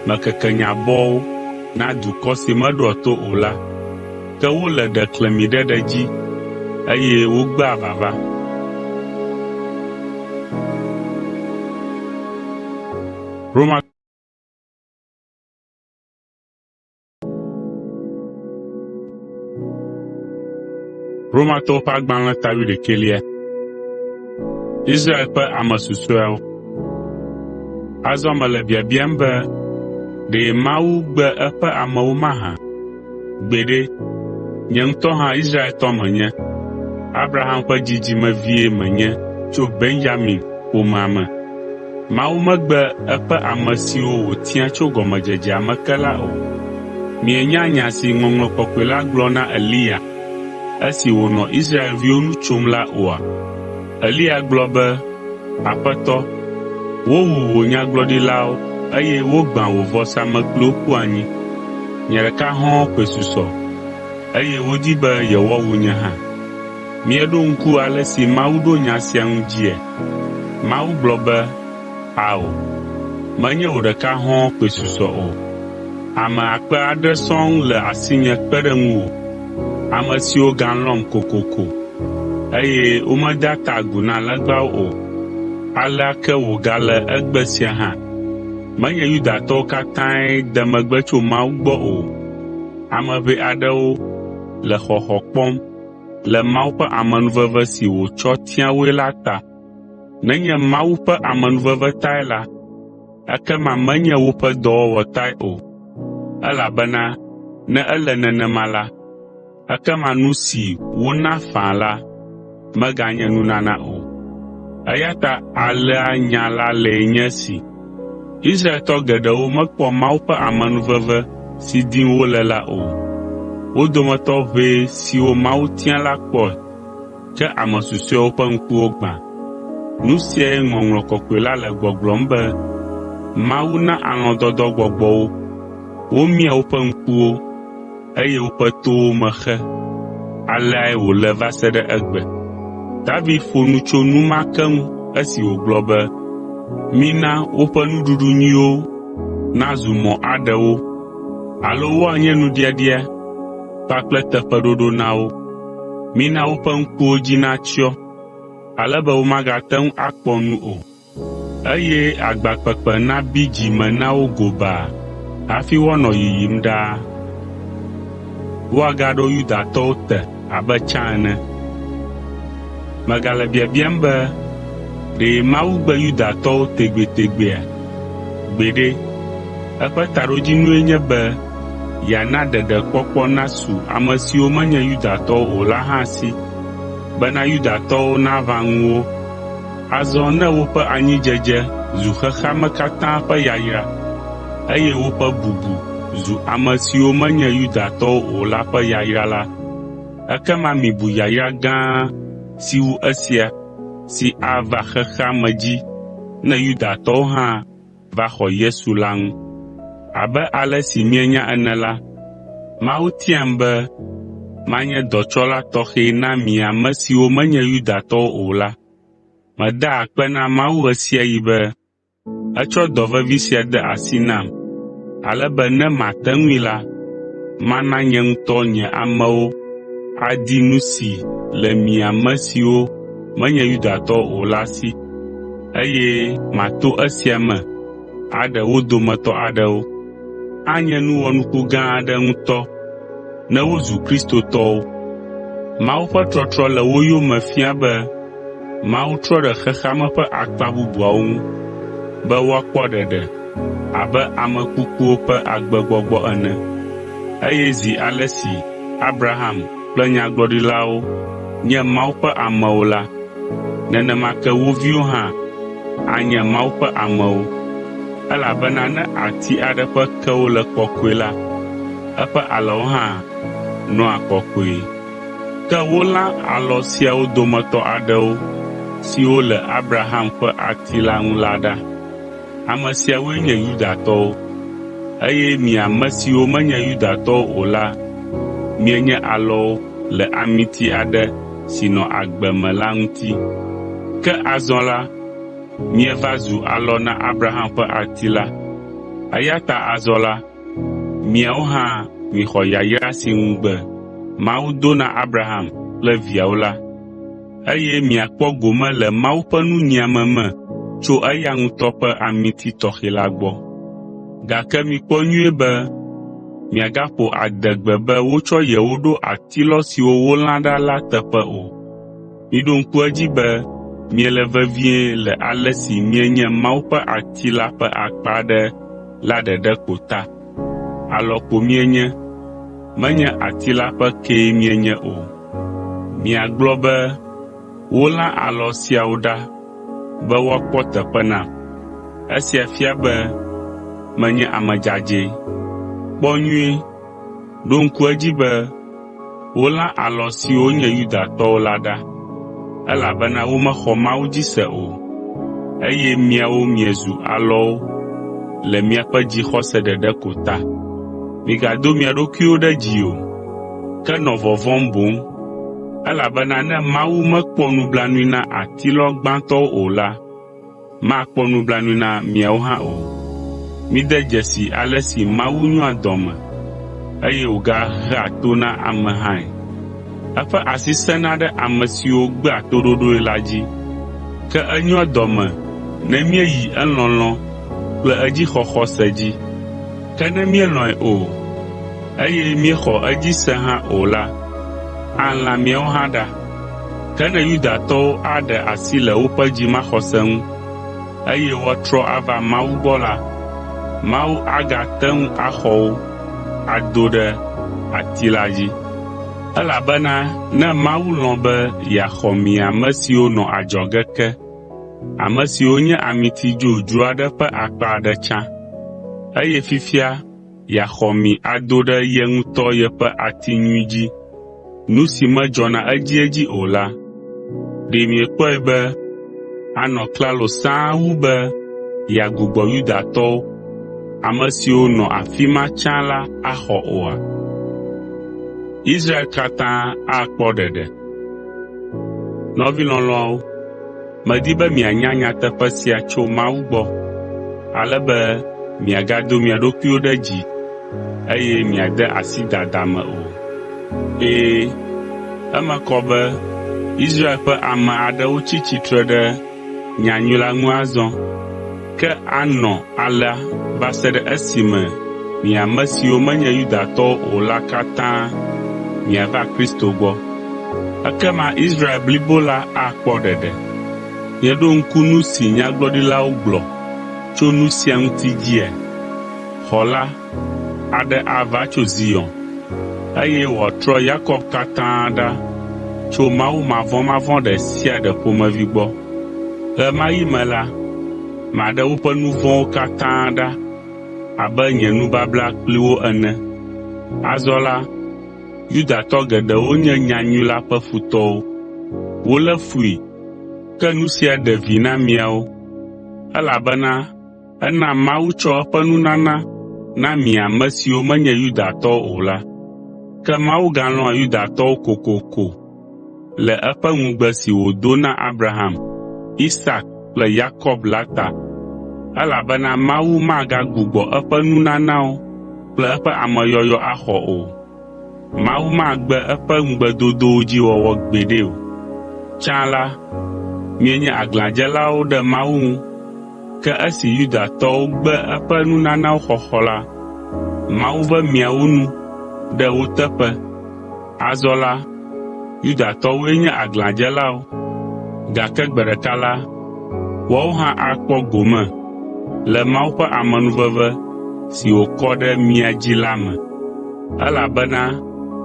mekeke nye abɔwo na dukɔ si meɖoa to o la, ke wole ɖeklemi ɖeɖe dzi, eye wogbe avava. Romatɔwo ƒe agbalẽ 11. Israel ƒe ame susɔeawo. Azɔ mele biabiam be ɖe Mawu gbe eƒe amewo mahã? Gbeɖe, nye ŋutɔ hã Israeltɔ menye. Abraham ƒe dzidzimevie menye tso Benyamin ƒomea me. Mawu megbe eƒe ame siwo wòtia tso gɔmedzedzea me ke la o. Mienya nya si Ŋɔŋlɔ Kɔkɔe la gblɔ na Eliya esi wònɔ Israelviwo nu tsom la oa? Eliya gblɔ be, Aƒetɔ, wowu wò nyagblɔɖilawo, eye wogbã wò vɔsamlekpuiwo ƒu anyi. Nye ɖeka hɔ̃ koe susɔ, eye wodi be yewoawu nye hã. Mieɖo ŋku ale si Mawu ɖo nya sia ŋu dzia? Mawu gblɔ be, Ao, menye wò ɖeka hɔ̃ koe susɔ o. ame akpe aɖe sɔŋ le asinye kpe ɖe ŋuwò, ame siwo galɔ̃m kokoko, eye womeda ta agu na legbawo o. Alea ke wògale egbe sia hã. Menye Yudatɔwo katãe de megbe tso Mawu gbɔ o. Ame ʋɛ aɖewo le xɔxɔ kpɔm le Mawu ƒe amenuveve si wòtsɔ tia woe la ta. Nenye Mawu ƒe amenuveve tae la, ekema menye woƒe dɔwɔwɔ tae o. Elabena ne ele nenema la, ekema nu si wona faa la meganye nunana o. Eya ta alea nya la lee nye si: Israeltɔ geɖewo mekpɔ Mawu ƒe amenuveve si dim wole la o. Wo dometɔ ʋɛ siwo Mawu tia la kpɔe, ke ame susɔewo ƒe ŋkuwo gbã. Nu siae Ŋɔŋlɔ Kɔkɔe la le gbɔgblɔm be Mawu na alɔ̃dɔdɔ gbɔgbɔwo womia woƒe ŋkuwo eye woƒe towo me xe. Aleae wòle va se ɖe egbe. David ƒo nu tso nu ma ke ŋu esi wògblɔ be, mina woƒe nuɖuɖu nyuiwo nazu mɔ aɖewo alo woanye nuɖiaɖia kpakple teƒeɖoɖo na wo. Mina woƒe ŋkuwo dzi natsyɔ ale be womagate ŋu akpɔ nu o, eye agbakpekpe nabi dzi me na wo gobaa hafi woanɔ yiyim ɖaa. Woagaɖo Yudatɔwo te abe tsã ene. Megale biabiam be ɖe Mawu gbe Yudatɔwo tegbetegbea? Gbeɖe, eƒe taɖodzinue nye be yeana ɖeɖekpɔkpɔ nasu ame siwo menye Yudatɔwo o la hã si, bena Yudatɔwo nava ŋuwo. Azɔ ne woƒe anyidzedze zu xexea me katã ƒe yayra, eye woƒe bubu zu ame siwo menye Yudatɔwo o la ƒe yayra la, ekema mibu yayra gã si wu esia si ava xexea me dzi ne Yudatɔwo hã va xɔ Yesu la ŋu. Abe ale si mienya ene la, Mawu tiam be manye dɔtsɔla tɔxɛ na mi ame siwo menye Yudatɔwo o la. Meda akpe na Mawu ɣe sia ɣi be etsɔ dɔvevi sia de asi nam, ale be ne mate ŋui la, mana nye ŋutɔ nye amewo adi nu si le mi ame siwo menye Yudatɔwo o la si, eye mato esia me aɖe wo dometɔ aɖewo. Anye nuwɔnuku gã aɖe ŋutɔ ne wozu kristotɔwo. Mawu ƒe trɔtrɔ le wo yome fia be Mawu trɔ ɖe xexea me ƒe akpa bubuawo ŋu be woakpɔ ɖeɖe abe ame kukuwo ƒe agbegbɔgbɔ ene. Eye zi ale si Abraham kple nyagblɔɖilawo nye Mawu ƒe amewo la, nenema ke wo viwo hã anye Mawu ƒe amewo. Elabena ne ati aɖe ƒe kewo le kɔkɔe la, eƒe alɔwo hã nɔa kɔkɔe. Ke wolã alɔ siawo dometɔ aɖewo siwo le Abraham ƒe ati la ŋu la ɖa. Ame siawoe nye Yudatɔwo, eye mi ame siwo menye Yudatɔwo o la, mienye alɔwo le amiti aɖe si nɔ agbe me la ŋuti. Ke azɔ la, mieva zu alɔ na Abraham ƒe ati la, eya ta azɔ la, miawo hã mixɔ yayra si ŋugbe Mawu do na Abraham kple viawo la, eye miakpɔ gome le Mawu ƒe nunyiame me tso eya ŋutɔ ƒe amiti tɔxɛ la gbɔ. Gake mikpɔ nyuie be miagaƒo adegbe be wotsɔ yewo ɖo atilɔ siwo wolã ɖa la teƒe o. Miɖo ŋku edzi be miele vevie le ale si mienye Mawu ƒe ati la ƒe akpa aɖe la ɖeɖe ko ta. Alɔ ko mienye, menye ati la ƒe kee mienye o. Miagblɔ be wolã alɔ siawo ɖa be woakpɔ teƒe nam. Esia fia be menye ame dzadzɛ. Kpɔ nyuie, ɖo ŋku edzi be wolã alɔ siwo nye Yudatɔwo la ɖa, elabena womexɔ Mawu dzi se o, eye miawo miezu alɔwo le miaƒe dzixɔse ɖeɖe ko ta. Migado mia ɖokuiwo ɖe dzi o, ke nɔ vɔvɔ̃m boŋ, elabena ne Mawu mekpɔ nublanui na atilɔ gbãtɔwo o la, makpɔ nublanui na miawo hã o. mide dzesi ale si Mawu nyɔa dɔ me, eye wògahea to na amehae. Eƒe asi sena ɖe ame siwo gbea toɖoɖoe la dzi, ke enyɔa dɔ me ne míeyi elɔlɔ̃ kple edzixɔxɔ se dzi. Ke ne míelɔ̃e o, eye míexɔ edzi se hã o la, alã míawo hã ɖa. Ke ne Yudatɔwo aɖe asi le woƒe dzimaxɔse ŋu, eye woatrɔ ava Mawu gbɔ la, Mawu agate ŋu axɔ wo ado ɖe ati la dzi. Elabena ne Mawu lɔ̃ be yeaxɔ mi ame siwo nɔ adzɔge ke, ame siwo nye amiti dzodzro aɖe ƒe akpa aɖe tsã, eye fifia yeaxɔ mi ado ɖe ye ŋutɔ yeƒe ati nyui dzi, nu si medzɔna edzi o la, ɖe miekpɔe be anɔ klalo sãa wu be yeagbugbɔ Yudatɔwo, ame siwo nɔ afi ma tsã la axɔ oa? Israel katã akpɔ ɖeɖe. Nɔvi lɔlɔ̃awo, medi be mianya nyateƒe sia tso Mawu gbɔ, ale be miagado mia ɖokuiwo ɖe dzi, eye miade asi dada me o. Eme kɔ be Israel ƒe ame aɖewo tsi tsitre ɖe nyanyui la ŋu azɔ, ke anɔ alea va se ɖe esime mi ame siwo menye Yudatɔwo o la katã miava Kristo gbɔ. Ekema Israel blibo la akpɔ ɖeɖe. Mieɖo ŋku nu si nyagblɔɖilawo gblɔ tso nu sia ŋuti dzia? Xɔla aɖe ava tso Zion, eye wòatrɔ Yakob katã ɖa tso Mawu mavɔmavɔ ɖe sia ɖe ƒomevi gbɔ. Ɣe ma ɣi me la, maɖe woƒe nu vɔ̃wo katã ɖa abe nye nubabla kpli wo ene. Azɔ la, Yudatɔ geɖewo nye nyanyui la ƒe futɔwo. Wolé fui, ke nu sia ɖe vi na miawo, elabena ena Mawu tsɔ eƒe nunana na mi ame siwo menye Yudatɔwo o la. Ke Mawu galɔ̃a Yudatɔwo kokoko le eƒe ŋugbe si wòdo na Abraham, Isak kple Yakob la ta, elabena Mawu magagbugbɔ eƒe nunanawo kple eƒe ameyɔyɔ axɔ o. Mawu magbe eƒe ŋugbedodowo dzi wɔwɔ gbeɖe o. Tsã la, mienye aglãdzelawo ɖe Mawu ŋu, ke esi Yudatɔwo gbe eƒe nunanawo xɔxɔ la, Mawu ve miawo nu ɖe wo teƒe. Azɔ la, Yudatɔwoe nye aglãdzelawo, gake gbe ɖeka la, woawo hã akpɔ gome le Mawu ƒe amenuveve si wòkɔ ɖe mia dzi la me, elabena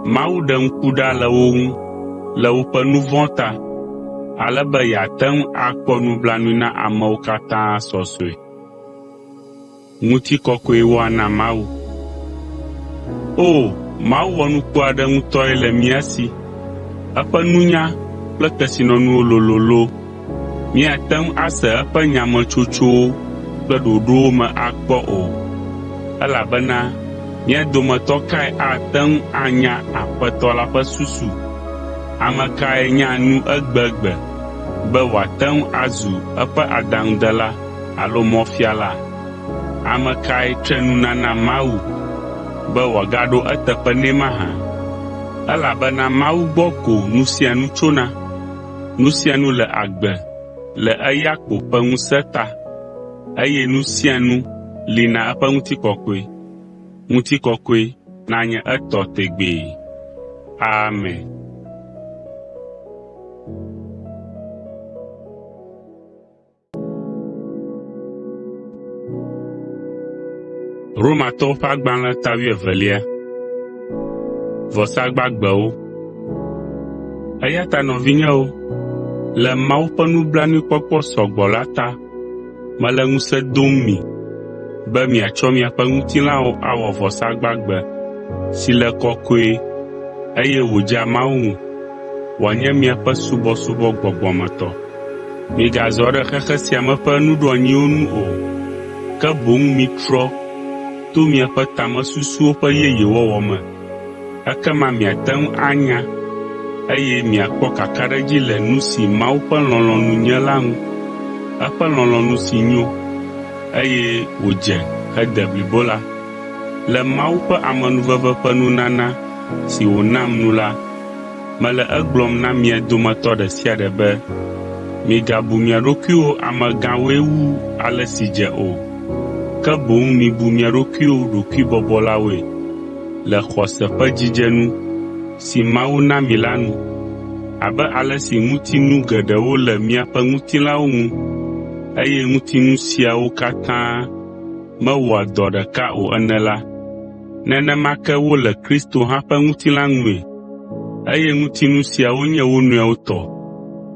Mawu ɖe ŋku ɖa le wo ŋu le woƒe nu vɔ̃ ta, ale be yeate ŋu akpɔ nublanui na amewo katã sɔsɔe. Ŋutikɔkɔe woana Mawu. O, Mawu wɔ nuku aɖe ŋutɔe le mía si. Eƒe nunya kple kesinɔnuwo lololo. Míate ŋu ase eƒe nyametsotsowo kple ɖoɖowo me akpɔ o, elabena mía dometɔ kae ate ŋu anya Aƒetɔ la ƒe susu? Ame kae nya nu egbegbe be wòate ŋu azu eƒe aɖaŋudela alo mɔfiala? Ame kae tre nunana Mawu be wòagaɖo eteƒe nɛ mahã? Elabena Mawu gbɔ ko nu sia nu tsona. Nu sia nu le agbe le eya ko ƒe ŋusẽ ta, eye nu sia nu li na eƒe ŋutikɔkɔe. Ŋutikɔkɔe nanye etɔ tegbee. Amen. Romatɔwo ƒe agbalẽ 12. Vɔsagbagbewo. Eya ta nɔvinyewo, le Mawu ƒe nublanuikpɔkpɔ sɔgbɔ la ta, mele ŋusẽ dom mi be miatsɔ miaƒe ŋutilãwo awɔ vɔsagbagbe si le kɔkɔe eye wòdzea Mawu ŋu, wòanye miaƒe subɔsubɔ gbɔgbɔmetɔ. Migazɔ ɖe xexe sia me ƒe nuɖoanyiwo nu o, ke boŋ mitrɔ to miaƒe tamesusuwo ƒe yeyewɔwɔ me. Ekema miate ŋu anya eye miakpɔ kakaɖedzi le nu si Mawu ƒe lɔlɔ̃nu nye la ŋu, eƒe lɔlɔ̃nu si nyo eye wòdze ede blibo la, le Mawu ƒe amenuveve ƒe nunana si wònam nu la, mele egblɔm na mia dometɔ ɖe sia ɖe be migabu mia ɖokuiwo amegãwoe wu ale si dze o, ke boŋ mibu mia ɖokuiwo ɖokuibɔbɔlawoe le xɔse ƒe dzidzenu si Mawu na mi la nu, abe ale si ŋutinu geɖewo le miaƒe ŋutilãwo ŋu, eye ŋutinu siawo katã mewɔa dɔ ɖeka o ene la, nenema ke wole Kristo hã ƒe ŋutilã ŋue, eye ŋutinu siawo nye wo nɔewo tɔ.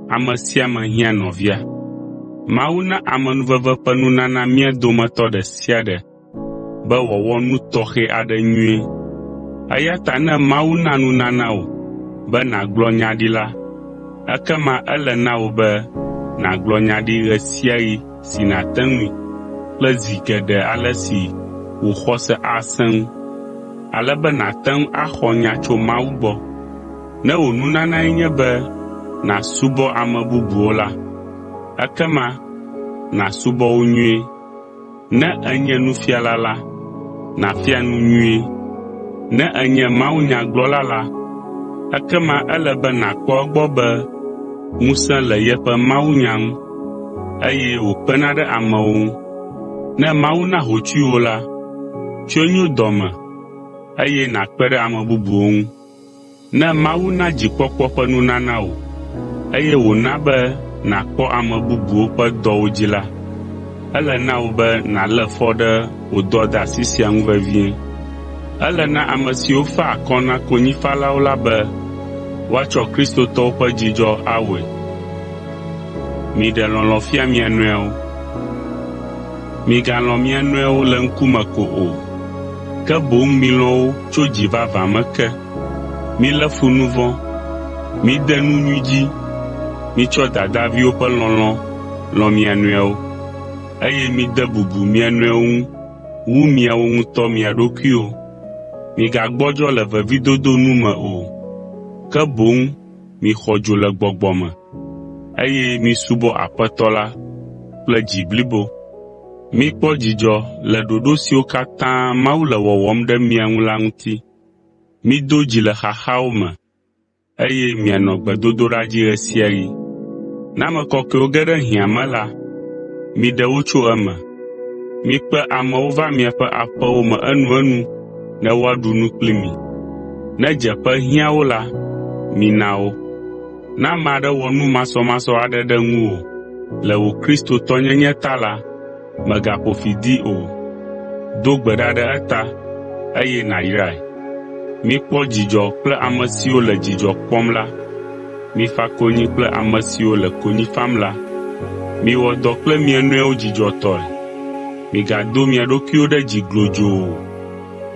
Ame sia ame hiã nɔvia. Mawu na amenuveve ƒe nunana mía dometɔ ɖe sia ɖe be wòawɔ nu tɔxɛ aɖe nyuie. Eya ta ne Mawu na nunana wò be nàgblɔ nya ɖi la, ekema ele na wò be nàgblɔ nya ɖi ɣe sia ɣi si nàte ŋui kple zi geɖe ale si wò xɔse asẽ ŋu, ale be nàte ŋu axɔ nya tso Mawu gbɔ. Ne wò nunanae nye be nàsubɔ ame bubuwo la, ekema nàsubɔ wo nyuie. Ne enye nufiala la, nàfia nu nyuie. Ne enye mawunyagblɔla la, ekema ele be nàkpɔ egbɔ be ŋusẽ le yeƒe mawunya ŋu, eye wòkpena ɖe amewo ŋu. Ne Mawu na hotsui wò la, tso nyo dɔ me, eye nàkpe ɖe ame bubuwo ŋu. Ne Mawu na dzikpɔkpɔ ƒe nunana wò, eye wòna be nàkpɔ ame bubuwo ƒe dɔwo dzi la, ele na wò be nàlé fɔ ɖe wò dɔdeasi sia ŋu vevie. Ele na ame siwo fa akɔ na konyifalawo la be woatsɔ kristotɔwo ƒe dzidzɔ awɔe. Miɖe lɔlɔ̃ fia mia nɔewo. Migalɔ̃ mia nɔewo le ŋkume ko o, ke boŋ milɔ̃ wo tso dzi vavã me ke. Milé fu nu vɔ̃, mide nu nyui dzi, mitsɔ dadaviwo ƒe lɔlɔ̃ lɔ̃ mia nɔewo, eye mide bubu mia nɔewo ŋu wu miawo ŋutɔ mia ɖokuiwo. Migagbɔdzɔ le vevidodo nu me o, ke boŋ mixɔ dzo le gbɔgbɔ me, eye misubɔ Aƒetɔ la kple dzi blibo. Mikpɔ dzidzɔ le ɖoɖo siwo katã Mawu le wɔwɔm ɖe mia ŋu la ŋuti. Mido dzi le xaxawo me, eye mianɔ gbedodoɖa dzi ɣe sia ɣi. Ne ame kɔkɔewo ge ɖe hiã me la, miɖe wo tso eme. Mikpe amewo va miaƒe aƒewo me enuenu ne woaɖu nu kpli mi. Ne dzeƒe hiã wo la, mina wo. Ne ame aɖe wɔ nu masɔmasɔ aɖe ɖe ŋuwò le wò kristotɔnyenye ta la, mègaƒo fi dee o. Do gbe ɖa ɖe eta, eye nàyrae. Mikpɔ dzidzɔ kple ame siwo le dzidzɔ kpɔm la. Mifa konyi kple ame siwo le konyi fam la. Miwɔ dɔ kple mia nɔewo dzidzɔtɔe. Migado mia ɖokuiwo ɖe dzi glodzoo.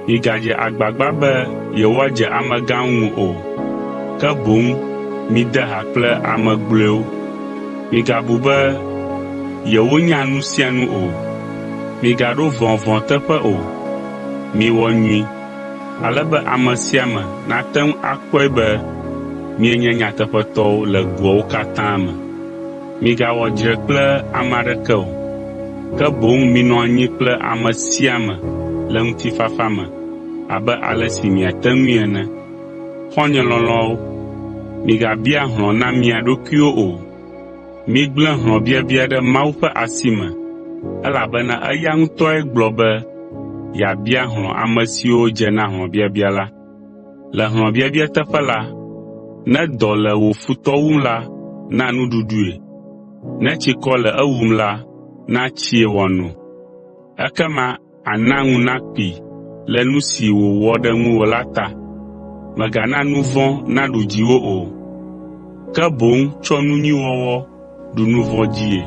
Migadze agbagba be yewoadze amegãwo ŋu o, ke boŋ mide ha kple ame gblɔewo. Migabu be yewonya nu sia nu o. Migaɖo vɔ̃vɔ̃ teƒe o. Miwɔ nyui, ale be ame sia ame nate ŋu akpɔe be mienye nyateƒetɔwo le goawo katã me. Migawɔ dzre kple ame aɖeke o, ke boŋ minɔ anyi kple ame sia ame le ŋutifafa me abe ale si miate ŋui ene. Xɔ̃nye lɔlɔ̃wo, migabia hlɔ̃ na mia ɖokuiwo o. Migblẽ hlɔ̃biabia ɖe Mawu ƒe asi me, elabena eya ŋutɔe gblɔ be yeabia hlɔ̃ ame siwo dze na hlɔ̃biabia la. Le hlɔ̃biabia teƒe la, ne dɔ le wò futɔ wum la, na nuɖuɖue. Ne tsikɔ le ewum la, na tsie wòano. Ekema àna ŋu nakpee le nu si wòwɔ ɖe ŋuwò la ta. Mègana nu vɔ̃ naɖu dziwò o, ke boŋ tsɔ nu nyui wɔwɔ ɖu nu vɔ̃ dzii.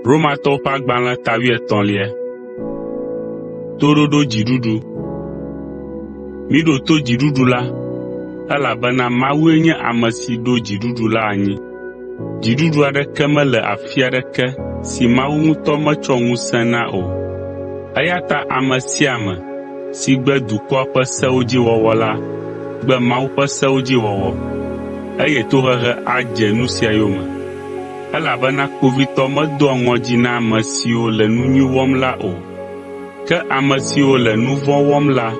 Romatɔwo ƒe agbalẽ 13. Toɖoɖo dziɖuɖu. Miɖo to dziɖuɖu la, elabena Mawue nye ame si ɖo dziɖuɖu la anyi. Dziɖuɖu aɖeke mele afi aɖeke si Mawu ŋutɔ metsɔ ŋusẽ na o. Eya ta ame sia ame si gbe dukɔ ƒe sewo dzi wɔwɔ la gbe Mawu ƒe sewo dzi wɔwɔ, eye tohehe adze nu sia yome. Elabena kpovitɔ medoa ŋɔdzi na ame siwo le nu nyui wɔm la o, ke ame siwo le nu vɔ̃ wɔm la,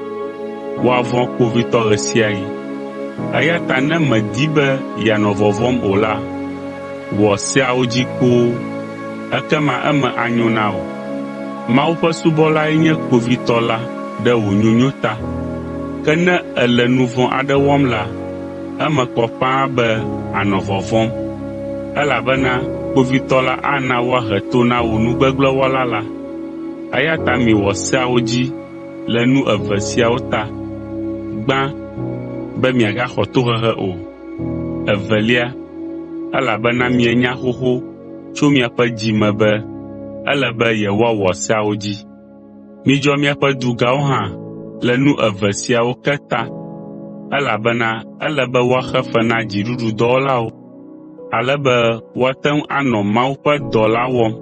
woavɔ̃ kpovitɔ ɣe sia ɣi. Eya ta ne mèdi be yeanɔ vɔvɔ̃m o la, wɔ seawo dzi kpoo, ekema eme anyo na wò. Mawu ƒe subɔlae nye kpovitɔ la ɖe wò nyonyo ta. Ke ne èle nu vɔ̃ aɖe wɔm la, eme kɔ ƒãa be ànɔ vɔvɔ̃m, elabena kpovitɔ la ana woahe to na wò nugbegblẽ wɔla la. Eya ta miwɔ seawo dzi le nu eve siawo ta. Gbã, be miagaxɔ tohehe o. Evelia, elabena mienya xoxo tso miaƒe dzi me be ele be yewoawɔ seawo dzi. Midzɔ miaƒe dugawo hã le nu eve siawo ke ta, elabena ele be woaxe fe na dziɖuɖudɔwɔlawo, ale be woate ŋu anɔ Mawu ƒe dɔ la wɔm,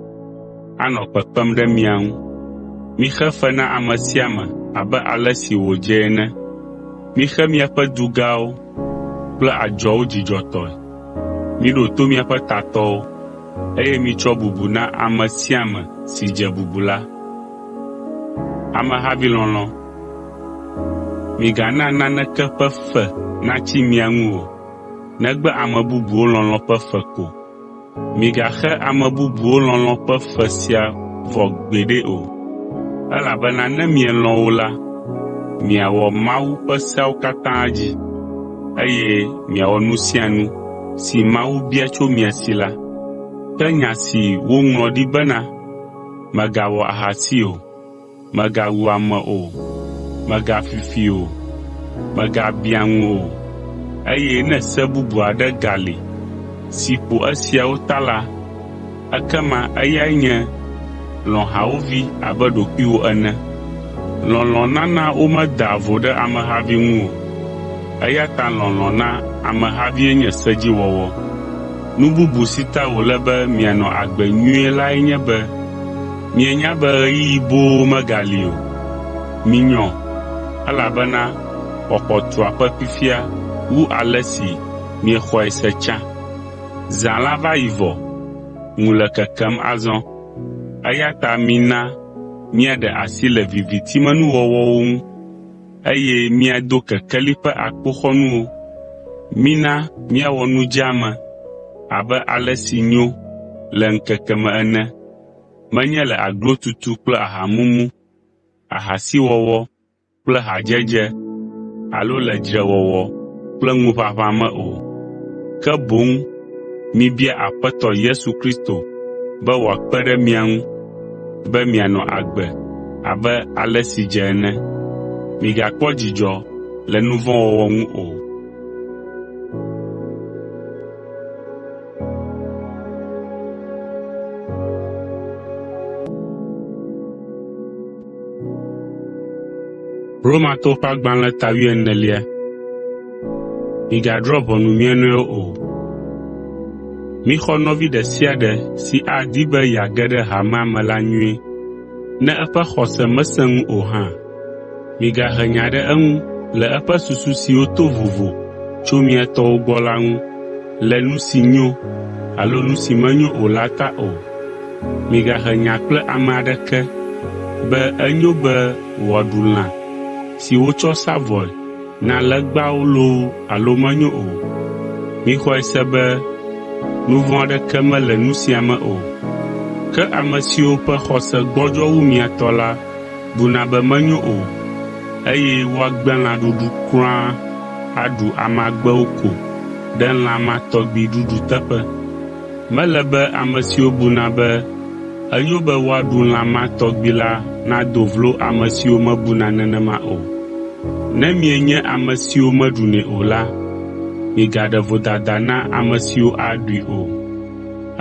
anɔ kpekpem ɖe mia ŋu. Mixe fe na ame sia ame abe ale si wòdze ene. Mixe miaƒe dugawo kple adzɔwo dzidzɔtɔe. Miɖo to miaƒe tatɔwo, eye mitsɔ bubu na ame sia ame si dze bubu la. Amehavi lɔlɔ̃, migana naneke ƒe fe natsi mia ŋu o, negbe ame bubuwo lɔlɔ̃ ƒe fe ko. Migaxe ame bubuwo lɔlɔ̃ ƒe fe sia vɔ gbeɖe o, elabena ne mielɔ̃ wo la, miawɔ Mawu ƒe seawo katã dzi, eye miawɔ nu sia nu si Mawu bia tso mia si la. Ke nya si woŋlɔ ɖi bena, megawɔ ahasi o, megawu ame o, megafifi o, megabiã ŋu o, eye ne se bubu aɖe gali si ƒo esiawo ta la, ekema eyae nye lɔ̃ hawòvi abe ɖokuiwò ene. Lɔlɔ̃ nana womeda vo ɖe amehavi ŋu o, eya ta lɔlɔ̃ na amehavie nye sedziwɔwɔ. Nu bubu si ta wòle be mianɔ agbe nyuie lae nye be mienya be ɣeyiɣi boo megali o. Minyɔ, elabena xɔxɔtua ƒe fifia wu ale si miexɔe se tsã. Zã la va yi vɔ, ŋu le kekem azɔ, eya ta mina míaɖe asi le vivitimenuwɔwɔwo ŋu, eye míado kekeli ƒe akpoxɔnuwo. Mina míawɔ nu dzeame abe ale si nyo le ŋkeke me ene, menye le aglotutu kple ahamumu, ahasiwɔwɔ kple hadzedze, alo le dzrewɔwɔ kple ŋuʋaʋã me o, ke boŋ mibia Aƒetɔ Yesu Kristo be wòakpe ɖe mia ŋu, be mianɔ agbe abe ale si dze ene. Migakpɔ dzidzɔ le nu vɔ̃ wɔwɔ ŋu o. Romatɔwo ƒe agbalẽ 14. Migadrɔ̃ ʋɔnu mia nɔewo o. Mixɔ nɔvi ɖe sia ɖe si adi be yeage ɖe hamea me la nyuie. Ne eƒe xɔse mesẽ ŋu o hã, migahe nya ɖe eŋu le eƒe susu siwo to vovo tso mia tɔwo gbɔ la ŋu, le nu si nyo alo nu si menyo o la ta o. Migahe nya kple ame aɖeke be enyo be wòaɖu lã si wotsɔ sa vɔe na legbawo loo alo menyo o. Mixɔe se be nu vɔ̃ aɖeke mele nu sia me o. Ke ame siwo ƒe xɔse gbɔdzɔ wu mia tɔ la buna be menyo o, eye woagbe lãɖuɖu kura aɖu amagbewo ko ɖe lã ma tɔgbi ɖuɖu teƒe. Mele be ame siwo buna be enyo be woaɖu lã ma tɔgbi la nado vlo ame siwo mebuna nenema o. Ne mienye ame siwo meɖunɛ o la, migaɖe vodada na ame siwo aɖui o,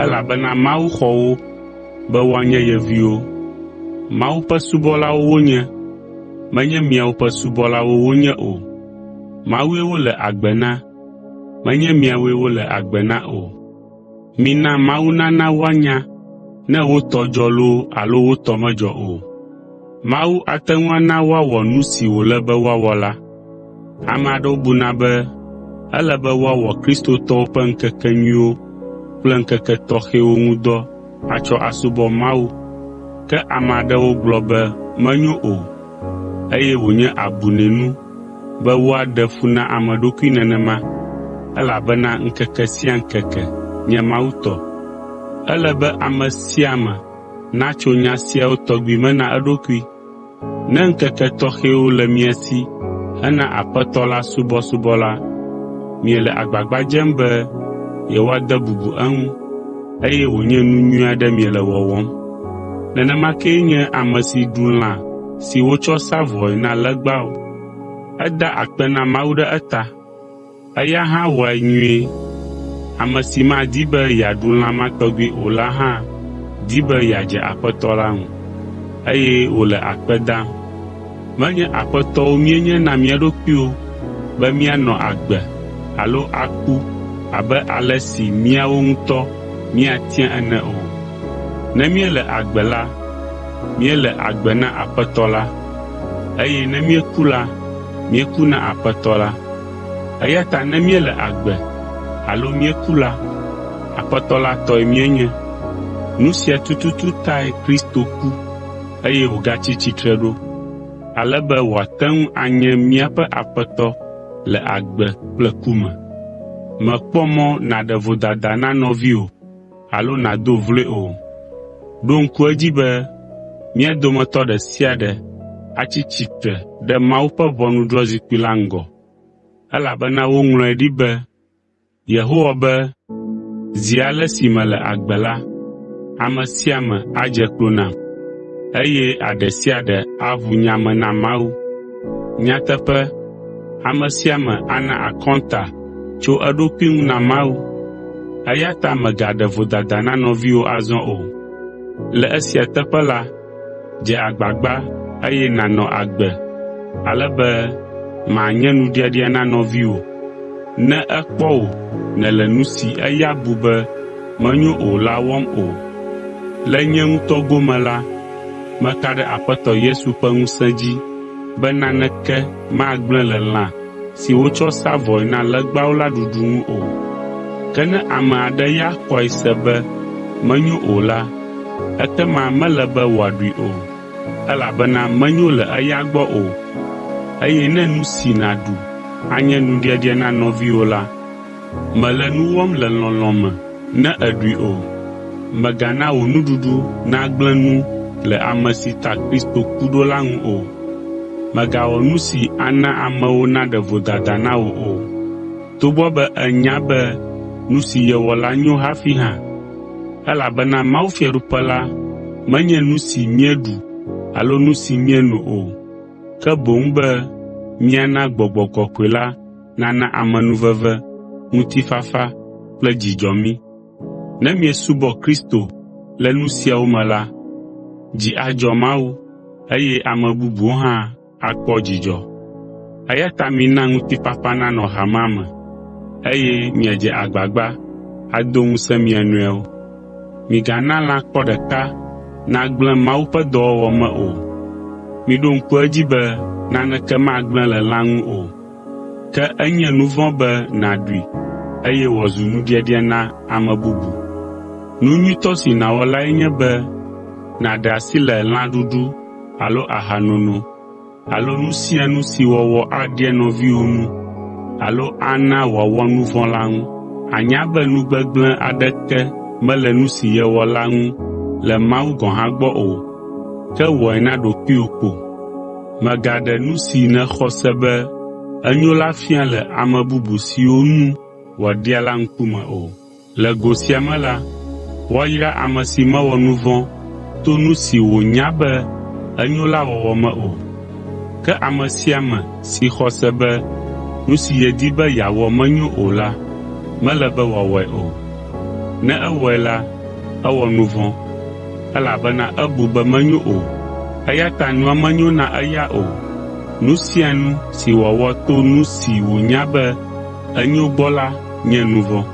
elabena Mawu xɔ wo be woanye ye viwo. Mawu ƒe subɔlawo wonye, menye miawo ƒe subɔlawo wonye o. Mawue wole agbe na, menye miawoe wole agbe na o. Mina Mawu nana woanya ne wotɔ dzɔ loo alo wotɔ medzɔ o. Mawu ate ŋu ana woawɔ nu si wòle be woawɔ la. Ame aɖewo buna be ele be woawɔ kristotɔwo ƒe ŋkekenyuiwo kple ŋkeke tɔxɛwo ŋu dɔ atsɔ asubɔ Mawu, ke ame aɖewo gblɔ be menyo o, eye wònye abunɛnu be woaɖe fu na ame ɖokui nenema, elabena ŋkeke sia ŋkeke nye Mawu tɔ. Ele be ame sia ame natso nya siawo tɔgbi me na eɖokui. Ne ŋkeke tɔxɛwo le mia si hena Aƒetɔ la subɔsubɔ la, miele agbagba dzem be yewoade bubu eŋu, eye wònye nu nyui aɖe miele wɔwɔm. Nenema kee nye ame si ɖu lã si wotsɔ sa vɔe na legbawo. Eda akpe na Mawu ɖe eta, eya hã wɔe nyuie. Ame si madi be yeaɖu lã ma tɔgbi o la hã di be yeadze Aƒetɔ la ŋu, eye wòle akpe dam. Menye aƒetɔwo míenye na mía ɖokuiwo be míanɔ agbe alo aku abe ale si míawo ŋutɔ míatia ene o. Ne míele agbe la, míele agbe na Aƒetɔ la, eye ne míeku la, míeku na Aƒetɔ la. Eya ta ne míele agbe alo míeku la, Aƒetɔ la tɔe míenye. Nu sia tututu tae Kristo ku, eye wògatsi tsitre ɖo, ale be wòate ŋu anye míaƒe Aƒetɔ le agbe kple ku me. Mèkpɔ mɔ nàɖe vodada na nɔviwò alo nàdo vloe o. Ɖo ŋku edzi be mía dometɔ ɖe sia ɖe atsi tsitre ɖe Mawu ƒe ʋɔnudrɔ̃zikpui la ŋgɔ, elabena woŋlɔe ɖi be, Yehowa be, zi ale si mele agbe la, ame sia ame adze klo nam, eye aɖe sia ɖe aʋu nya me na Mawu. Nyateƒe, ame sia ame ana akɔnta tso eɖokui ŋu na Mawu. Eya ta mègaɖe vodada na nɔviwò azɔ o. Le esia teƒe la, dze agbagba eye nànɔ agbe, ale be mànye nuɖiaɖia na nɔviwò ne ekpɔ wò nèle nu si eya bu be menyo o la wɔm o. Le nye ŋutɔ gome la, meka ɖe Aƒetɔ Yesu ƒe ŋusẽ dzi be naneke magblẽ le lã si wotsɔ sa vɔe na legbawo la ɖuɖu ŋu o. Ke ne ame aɖe ya xɔe se be menyo o la, ekema mele be wòaɖui o, elabena menyo le eya gbɔ o. Eye ne nu si nàɖu anye nuɖiaɖia na nɔviwò la, mèle nu wɔm le lɔlɔ̃ me ne èɖui o. Mègana wò nuɖuɖu nagblẽ nu le ame si ta Kristo ku ɖo la ŋu o. Mègawɔ nu si ana amewo naɖe vodada na wò o, togbɔ be ènya be nu si yewɔ la nyo hafi hã, elabena mawufiaɖuƒe la menye nu si míeɖu alo nu si míeno o, ke boŋ be míana Gbɔgbɔ Kɔkɔe la nana amenuveve, ŋutifafa kple dzidzɔ mí. Ne miesubɔ Kristo le nu siawo me la, dzi adzɔ Mawu, eye ame bubuwo hã akpɔ dzidzɔ. Eya ta mina ŋutifafa nanɔ hamea me, eye miadze agbagba ado ŋusẽ mia nɔewo. Migana lã kpɔ ɖeka nagblẽ Mawu ƒe dɔwɔwɔ me o. Miɖo ŋku edzi be naneke magblẽ le lã ŋu o, ke enye nu vɔ̃ be nàɖui eye wòazu nuɖiaɖia na ame bubu. Nu nyuitɔ si nàwɔ lae nye be nàɖe asi le lãɖuɖu alo ahanono alo nu sia nu si wɔwɔ aɖia nɔviwò nu alo ana wòawɔ nu vɔ̃ la ŋu. Ànya be nu gbegblẽ aɖeke mele nu si yewɔ la ŋu le Mawu gɔ̃ hã gbɔ o, ke wɔe na ɖokuiwò ko. Mègaɖe nu si nèxɔ se be enyo la fia le ame bubu siwo nu wòaɖia la ŋkume o. Le go sia me la, woayra ame si mewɔ nu vɔ̃ to nu si wònya be enyo la wɔwɔ me o. Ke ame sia ame si xɔ se be nu si yedi be yeawɔ menyo o la, mele be wòawɔe o. Ne ewɔe la, ewɔ nu vɔ̃, elabena ebu be menyo o, eya ta nua menyo na eya o. Nu sia nu si wòawɔ to nu si wònya be enyo gbɔ la nye nu vɔ̃.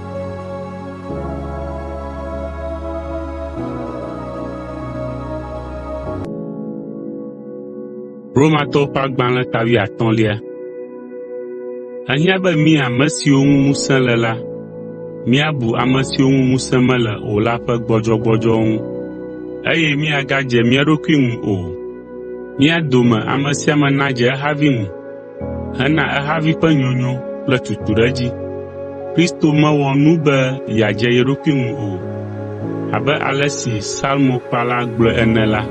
Romatɔwo ƒe agbalẽ 15. Ehiã be mí ame siwo ŋu ŋusẽ le la, míabu ame siwo ŋu ŋusẽ mele o la ƒe gbɔdzɔgbɔdzɔwo ŋu, eye míagadze mía ɖokui ŋu o. Mía dome ame sia ame nadze ehavi ŋu, hena ehavi ƒe nyonyo kple tutuɖedzi. Kristo mewɔ nu be yeadze ye ɖokui ŋu o. Abe ale si Psalmokpala gblɔe ene la,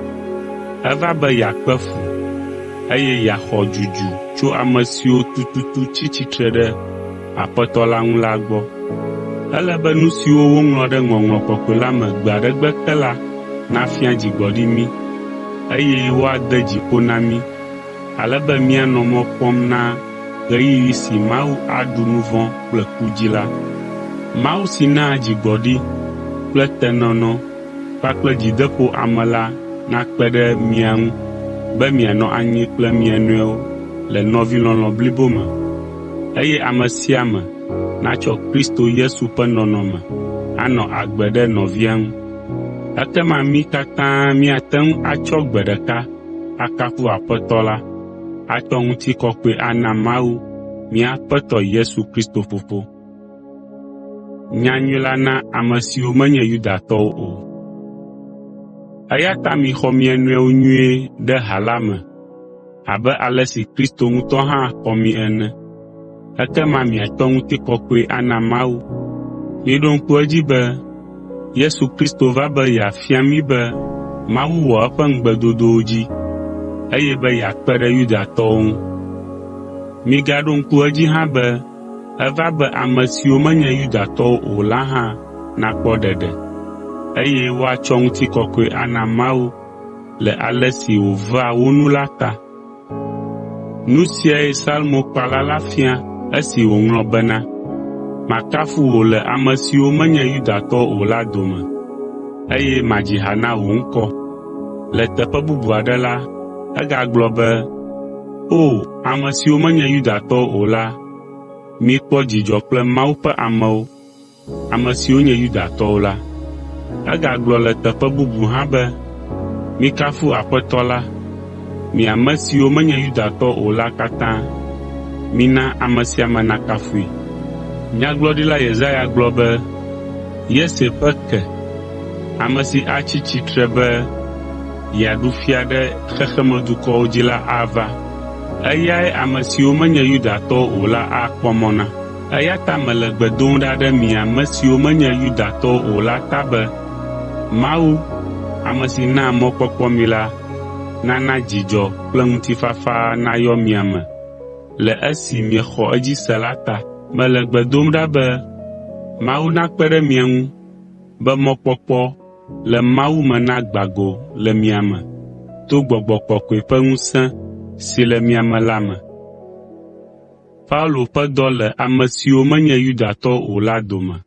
eva be yeakpe fu, eye yeaxɔ dzudzu tso ame siwo tututu tsi tsitre ɖe Aƒetɔ la ŋu la gbɔ. Ele be nu siwo woŋlɔ ɖe Ŋɔŋlɔ Kɔkɔe la me gbe aɖe gbe ke la nafia dzigbɔɖi mí, eye woade dzi ƒo na mí, ale be míanɔ mɔ kpɔm na ɣeyiɣi si Mawu aɖu nu vɔ̃ kple ku dzi la. Mawu si naa dzigbɔɖi kple tenɔnɔ kpakple dzideƒo ame la nakpe ɖe mia ŋu be mianɔ anyi kple mia nɔewo le nɔvilɔlɔ̃ blibo me, eye ame sia ame natsɔ Kristo Yesu ƒe nɔnɔme anɔ agbe ɖe nɔvia ŋu. Ekema mí katã míate ŋu atsɔ gbe ɖeka akafu Aƒetɔ la, atsɔ ŋutikɔkɔe ana Mawu mía Aƒetɔ Yesu Kristo Fofo. Nyanyui la na ame siwo menye Yudatɔwo o. Eya ta mixɔ mia nɔewo nyuie ɖe ha la me, abe ale si Kristo ŋutɔ hã xɔ mi ene. Ekema miatsɔ ŋutikɔkɔe ana Mawu. Miɖo ŋku edzi be Yesu Kristo va be yeafia mí be Mawu wɔ eƒe ŋugbedodowo dzi, eye be yeakpe ɖe Yudatɔwo ŋu. Migaɖo ŋku edzi hã be eva be ame siwo menye Yudatɔwo o la hã nakpɔ ɖeɖe, eye woatsɔ ŋutikɔkɔe ana Mawu le ale si wòvea wo nu la ta. Nu siae Psalmokpala la fia esi wòŋlɔ bena, makafu wò le ame siwo menye Yudatɔwo o la dome, eye madzi ha na wò ŋkɔ. Le teƒe bubu aɖe la, egagblɔ be, o ame siwo menye Yudatɔwo o la, mikpɔ dzidzɔ kple Mawu ƒe amewo, ame siwo nye Yudatɔwo la. Egagblɔ le teƒe bubu hã be, mikafu Aƒetɔ la, mi ame siwo menye Yudatɔwo o la katã, mina ame sia ame nakafui. Nyagblɔɖila Yesaya gblɔ be, Yese ƒe ke, ame si atsi tsitre be yeaɖu fia ɖe xexemedukɔwo dzi la ava. Eyae ame siwo menye Yudatɔwo o la akpɔ mɔ na. Eya ta mele gbe dom ɖa ɖe mi ame siwo menye Yudatɔwo o la ta be, Mawu, ame si naa mɔkpɔkpɔ mi la, nana dzidzɔ kple ŋutifafa nayɔ mia me le esi miexɔ edzi se la ta. Mele gbe dom ɖa be Mawu nakpe ɖe mia ŋu be mɔkpɔkpɔ le Mawu me nagbã go le mia me to Gbɔgbɔ Kɔkɔe ƒe ŋusẽ si le mia me la me. Paulo ƒe dɔ le ame siwo menye Yudatɔwo o la dome.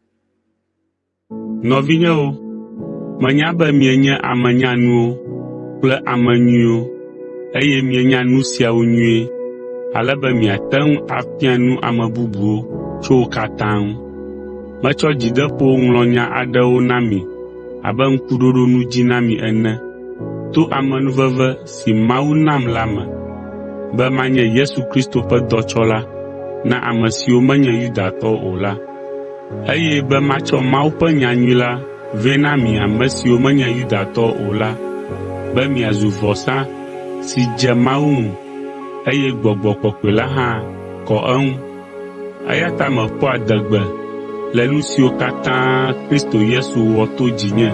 Nɔvinyewo, menya be mienye ame nyanuwo kple ame nyuiwo, eye mienya nu siawo nyuie, ale be miate ŋu afia nu ame bubuwo tso wo katã ŋu. Metsɔ dzideƒo ŋlɔ nya aɖewo na mi abe ŋkuɖoɖonu dzi na mi ene, to amenuveve si Mawu nam la me, be manye Yesu Kristo ƒe dɔtsɔla na ame siwo menye Yudatɔwo o la, eye be matsɔ Mawu ƒe nyanyui la vɛ na mi ame siwo menye Yudatɔwo o la, be miazu vɔsa si dze Mawu ŋu, eye Gbɔgbɔ Kɔkɔe la hã kɔ eŋu. Eya ta meƒoa adegbe le nu siwo katã Kristo Yesu wɔ to dzinye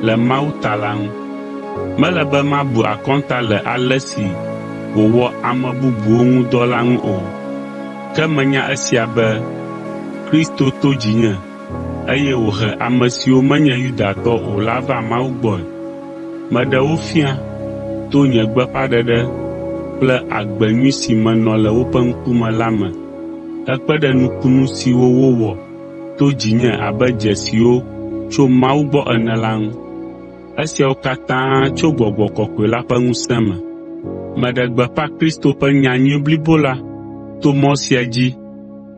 le Mawu ta la ŋu. Mele be mabu akɔnta le ale si wòwɔ ame bubuwo ŋu dɔ la ŋu o, ke menya esia be Kristo to dzinye, eye wòhe ame siwo menye Yudatɔ o la va Mawu gbɔe. Meɖe wo fia to nye gbeƒãɖeɖe kple agbe nyui si menɔ le woƒe ŋkume la me, ekpe ɖe nukunu siwo wowɔ to dzinye abe dzesiwo tso Mawu gbɔ ene la ŋu. Esiawo katã tso Gbɔgbɔ Kɔkɔe la ƒe ŋusẽ me. Meɖe gbeƒã Kristo ƒe nyanyui blibo la to mɔ sia dzi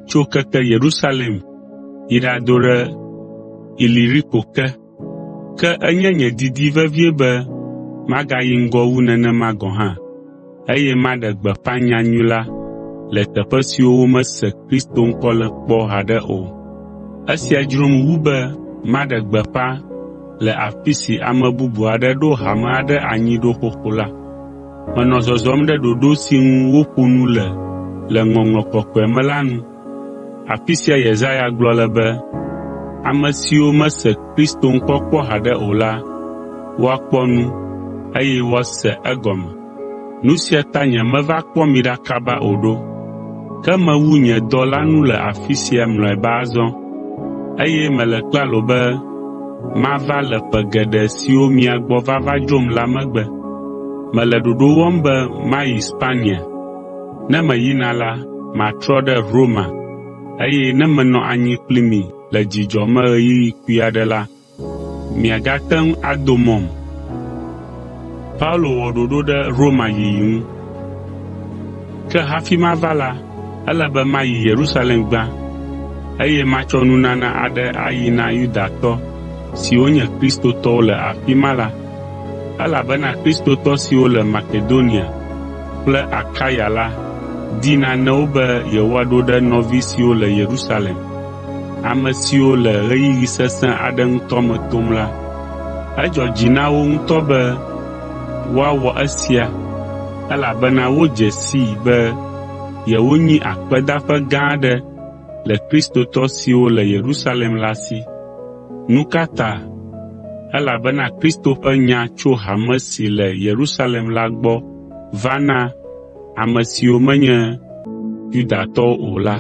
tso keke Yerusalem yi ɖado ɖe Iliriko ke enye nye didi vevie be magayi ŋgɔ wu nenema gɔ̃ hã, eye maɖe gbeƒã nyanyui la le teƒe siwo womese Kristo ŋkɔ le kpɔ haɖe o. Esia dzrom wu be maɖe gbeƒã le afi si ame bubu aɖe ɖo hame aɖe anyi ɖo xoxo la. Menɔ zɔzɔm ɖe ɖoɖo si ŋu woƒo nu le Ŋɔŋlɔ Kɔkɔe me la nu. Afi sia Yesaya gblɔ le be, ame siwo mese Kristo ŋkɔ kpɔ haɖe o la, woakpɔ nu, eye woase egɔme. Nu sia ta nyemeva kpɔ mi ɖa kaba o ɖo, ke mewu nye dɔ la nu le afi sia mlɔeba azɔ, eye mele klalo be mava le ƒe geɖe siwo mia gbɔ vava dzom la megbe. Mele ɖoɖo wɔm be mayi Spania. Ne meyina la, matrɔ ɖe Roma, eye ne menɔ anyi kpli mi le dzidzɔ me ɣeyiɣi kpui aɖe la, miagate ŋu ado mɔm. Paulo wɔ ɖoɖo ɖe Roma yiyi ŋu. Ke hafi mava la, ele be mayi Yerusalem gbã, eye matsɔ nunana aɖe ayi na Yudatɔ siwo nye Kristotɔwo le afi ma la, elabena Kristotɔ siwo le Makedonia kple Akaya la di nanewo be yewoaɖo ɖe nɔvi siwo le Yerusalem, ame siwo le ɣeyiɣi sesẽ aɖe ŋutɔ me tom la. Edzɔ dzi na wo ŋutɔ be woawɔ esia, elabena wodze sii be yewonyi akpedaƒe gã aɖe le Kristotɔ siwo le Yerusalem la si. Nu ka ta? Elabena Kristo ƒe nya tso hame si le Yerusalem la gbɔ va na ame siwo menye Yudatɔwo o la.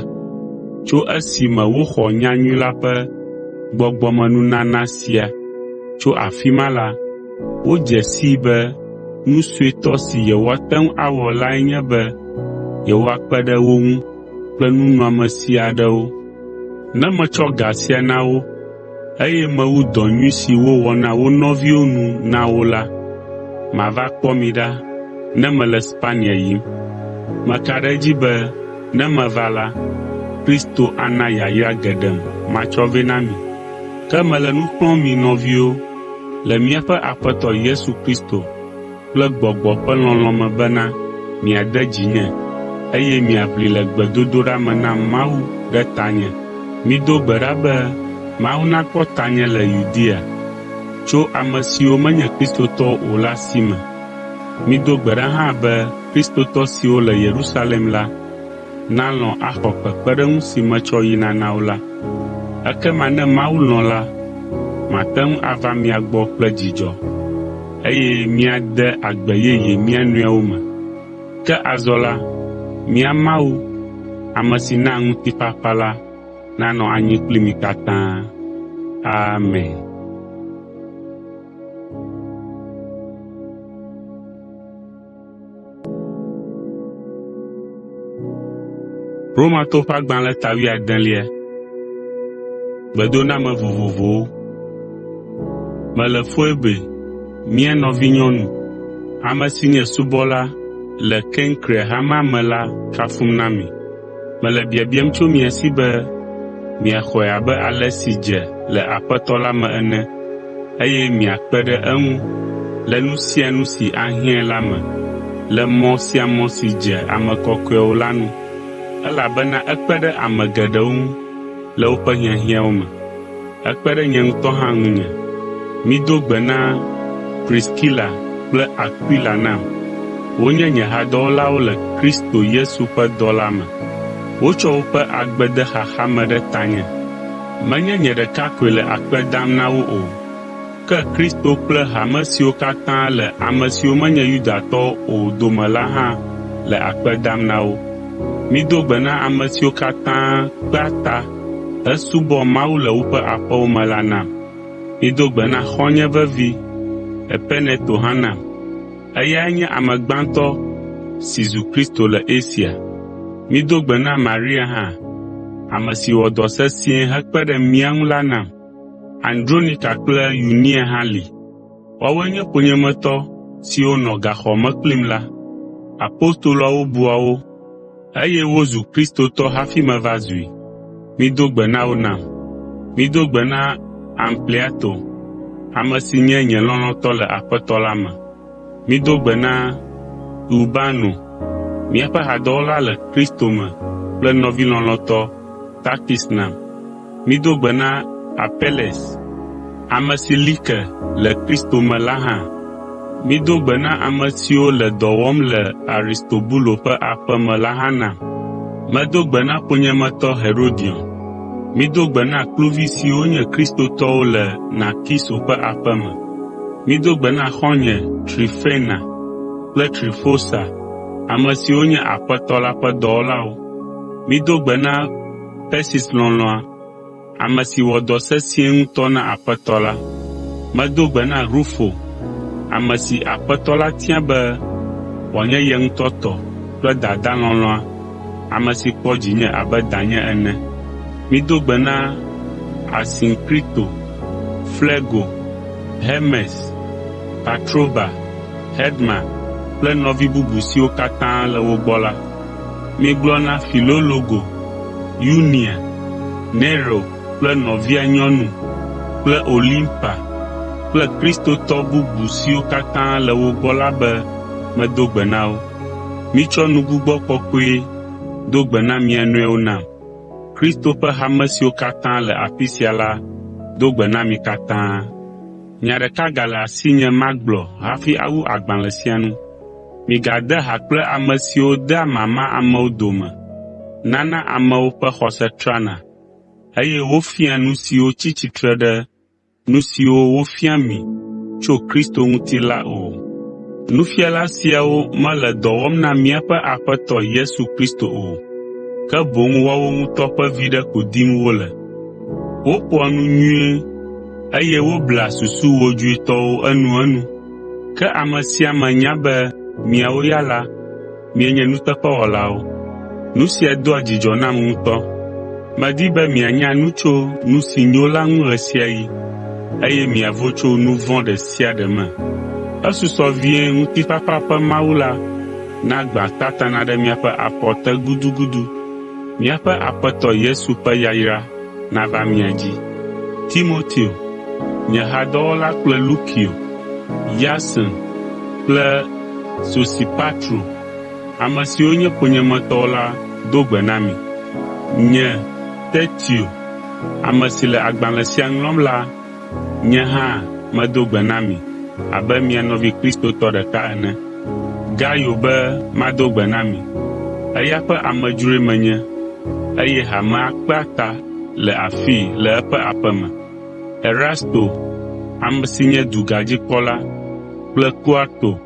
Tso esime woxɔ nyanyui la ƒe gbɔgbɔmenunana sia tso afi ma la, wodze sii be nu suetɔ si yewoate ŋu awɔ lae nye be yewoakpe ɖe wo ŋu kple nunɔamesi aɖewo. Ne metsɔ ga sia na wo, eye mewu dɔ nyui si wowɔ na wo nɔviwo nu na wo la, mava kpɔ mi ɖa ne mele Spania yim. Meka ɖe edzi be ne meva la, Kristo ana yayra geɖem matsɔ vɛ na mi. Ke mele nu xlɔ̃m mi nɔviwo le míaƒe Aƒetɔ Yesu Kristo kple gbɔgbɔ ƒe lɔlɔ̃ me bena miade dzinye, eye miaʋli le gbedodoɖa me na Mawu ɖe tanye. Mido gbe ɖa be Mawu nakpɔ tanye le Yudea tso ame siwo menye Kristotɔwo o la si me. Mido gbe ɖa hã be Kristotɔ siwo le Yerusalem la nalɔ̃ axɔ kpekpeɖeŋu si metsɔ yina na wo la. Ekema ne Mawu lɔ̃ la, mate ŋu ava mia gbɔ kple dzidzɔ, eye míade agbe yeye mía nɔewo me. Ke azɔ la, mía Mawu, ame si na ŋutifafa la, nanɔ anyi kpli mi katã. Amen. Romatɔwo ƒe agbalẽ 11. Gbedoname vovovowo. Mele Foebe, mía nɔvinyɔnu, ame si nye subɔla le Kenkrea hamea me la kafum na mi. Mele biabiam tso mia si be miaxɔe abe ale si dze le Aƒetɔ la me ene, eye miakpe ɖe eŋu le nu sia nu si ahiãe la me, le mɔ sia mɔ si dze ame kɔkɔewo la nu, elabena ekpe ɖe ame geɖewo ŋu le woƒe hiahiãwo me. Ekpe ɖe nye ŋutɔ hã ŋunye. Mido gbe na Priskila kple Akwila nam. Wonye nye hadɔwɔlawo le Kristo Yesu ƒe dɔ la me. Wotsɔ woƒe agbedexaxa me ɖe tanye. Menye nye ɖeka koe le akpe dam na wo o, ke Kristo kple hame siwo katã le ame siwo menye Yudatɔwo o dome la hã le akpe dam na wo. Mido gbe na ame siwo katã kpea ta hesubɔ Mawu le woƒe aƒewo me la nam. Mido gbe na xɔ̃nye vevi Epeneto hã nam. Eyae nye ame gbãtɔ si zu Kristo le Asia. Mido gbe na Maria hã, ame si wɔ dɔ sesĩe hekpe ɖe mía ŋu la nam. Andronika kple Yunia hã li. Woawoe nye ƒonyemetɔ siwo nɔ gaxɔ me kplim la. Apostoloawo bua wo, eye wozu Kristotɔ hafi meva zui. Mido gbe na wo nam. Mido gbe na Ampliato, ame si nye nye lɔlɔ̃tɔ le Aƒetɔ la me. Mido gbe na Urbano, míaƒe hadɔwɔla le Kristo me kple nɔvi lɔlɔ̃tɔ Takis nam. Mido gbe na Apeles, ame si li ke le Kristo me la hã. Mido gbe na ame siwo le dɔ wɔm le Aristobulo ƒe aƒe me la hã nam. Medo gbe na ƒonyemetɔ Herodion. Mido gbe na kluvi siwo nye kristotɔwo le Narkiso ƒe aƒe me. Mido gbe na xɔ̃nye Trifena kple Trifosa, ame siwo nye Aƒetɔ la ƒe dɔwɔlawo. Mido gbe na Persis lɔlɔ̃a, ame si wɔ dɔ sesĩe ŋutɔ na Aƒetɔ la. Medo gbe na Rufo, ame si Aƒetɔ la tia be wòanye ye ŋutɔ tɔ kple dada lɔlɔ̃a, ame si kpɔ dzinye abe danye ene. Mido gbe na Asinkrito, Flego, Hermes, Patroba, Herma kple nɔvi bubu siwo katã le wo gbɔ la. Migblɔ na Filologo, Yunia, Nero kple nɔvia nyɔnu kple Olimpa kple kristotɔ bubu siwo katã le wo gbɔ la be medo gbe na wo. Mitsɔ nugbugbɔ kɔkɔe do gbe na mia nɔewo nam. Kristo ƒe hame siwo katã le afi sia la do gbe na mi katã. Nya ɖeka gale asinye magblɔ hafi awu agbalẽ sia nu. Migade ha kple ame siwo dea mama amewo dome, nana amewo ƒe xɔse trana, eye wofia nu siwo tsi tsitre ɖe nu siwo wofia mi tso Kristo ŋuti la o. Nufiala siawo mele dɔ wɔm na míaƒe Aƒetɔ Yesu Kristo o, ke boŋ woawo ŋutɔ ƒe viɖe ko dim wole. Woƒoa nu nyuie, eye woblea susu wodzoetɔwo enuenu. Ke ame sia ame nya be miawo ya la, mienye nuteƒewɔlawo. Nu sia doa dzidzɔ nam ŋutɔ. Medi be mianya nu tso nu si nyo la ŋu ɣe sia ɣi, eye miavo tso nu vɔ̃ ɖe sia ɖe me. Esusɔ vie ŋutifafa ƒe Mawu la nagbã tatana ɖe miaƒe afɔ te gudugudu. Míaƒe Aƒetɔ Yesu ƒe yayra nava mia dzi. Timoteo, nye hadɔwɔla kple Lukio, Yason kple Sosipatro, ame siwo nye ƒonyemetɔwo la do gbe na mi. Nye Tertio, ame si le agbalẽ sia ŋlɔm la, nye hã medo gbe na mi abe mia nɔvi kristotɔ ɖeka ene. Gayo be mado gbe na mi, eya ƒe amedzroe menye, eye hame akpea ta le afii le eƒe aƒe me. Erasto, ame si nye dugadzikpɔla, kple Kuarto,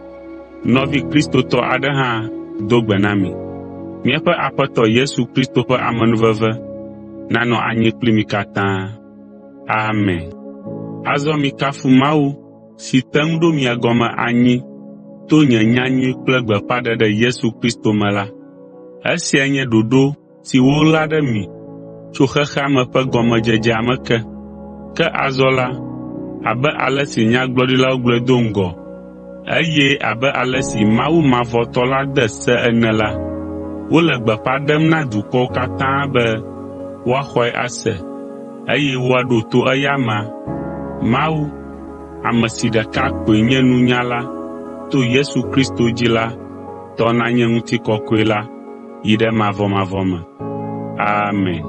nɔvi kristotɔ aɖe hã do gbe na mi. Míaƒe Aƒetɔ Yesu Kristo ƒe amenuveve nanɔ anyi kpli mi katã. Amen. Azɔ mikafu Mawu si te ŋu ɖo mia gɔme anyi to nye nyanyui kple gbeƒãɖeɖe Yesu Kristo me la. Esia nye ɖoɖo si woɣla ɖe mi tso xexea me ƒe gɔmedzedzea me ke. Ke azɔ la, abe ale si nyagblɔɖilawo gblɔe do ŋgɔ, eye abe ale si Mawu mavɔtɔ la de se ene la, wole gbeƒã ɖem na dukɔwo katã be woaxɔe ase, eye woaɖo to eya ma. Mawu, ame si ɖeka koe nye nunyala to Yesu Kristo dzi la, tɔ nanye ŋutikɔkɔe la yi ɖe mavɔmavɔ me. Amen.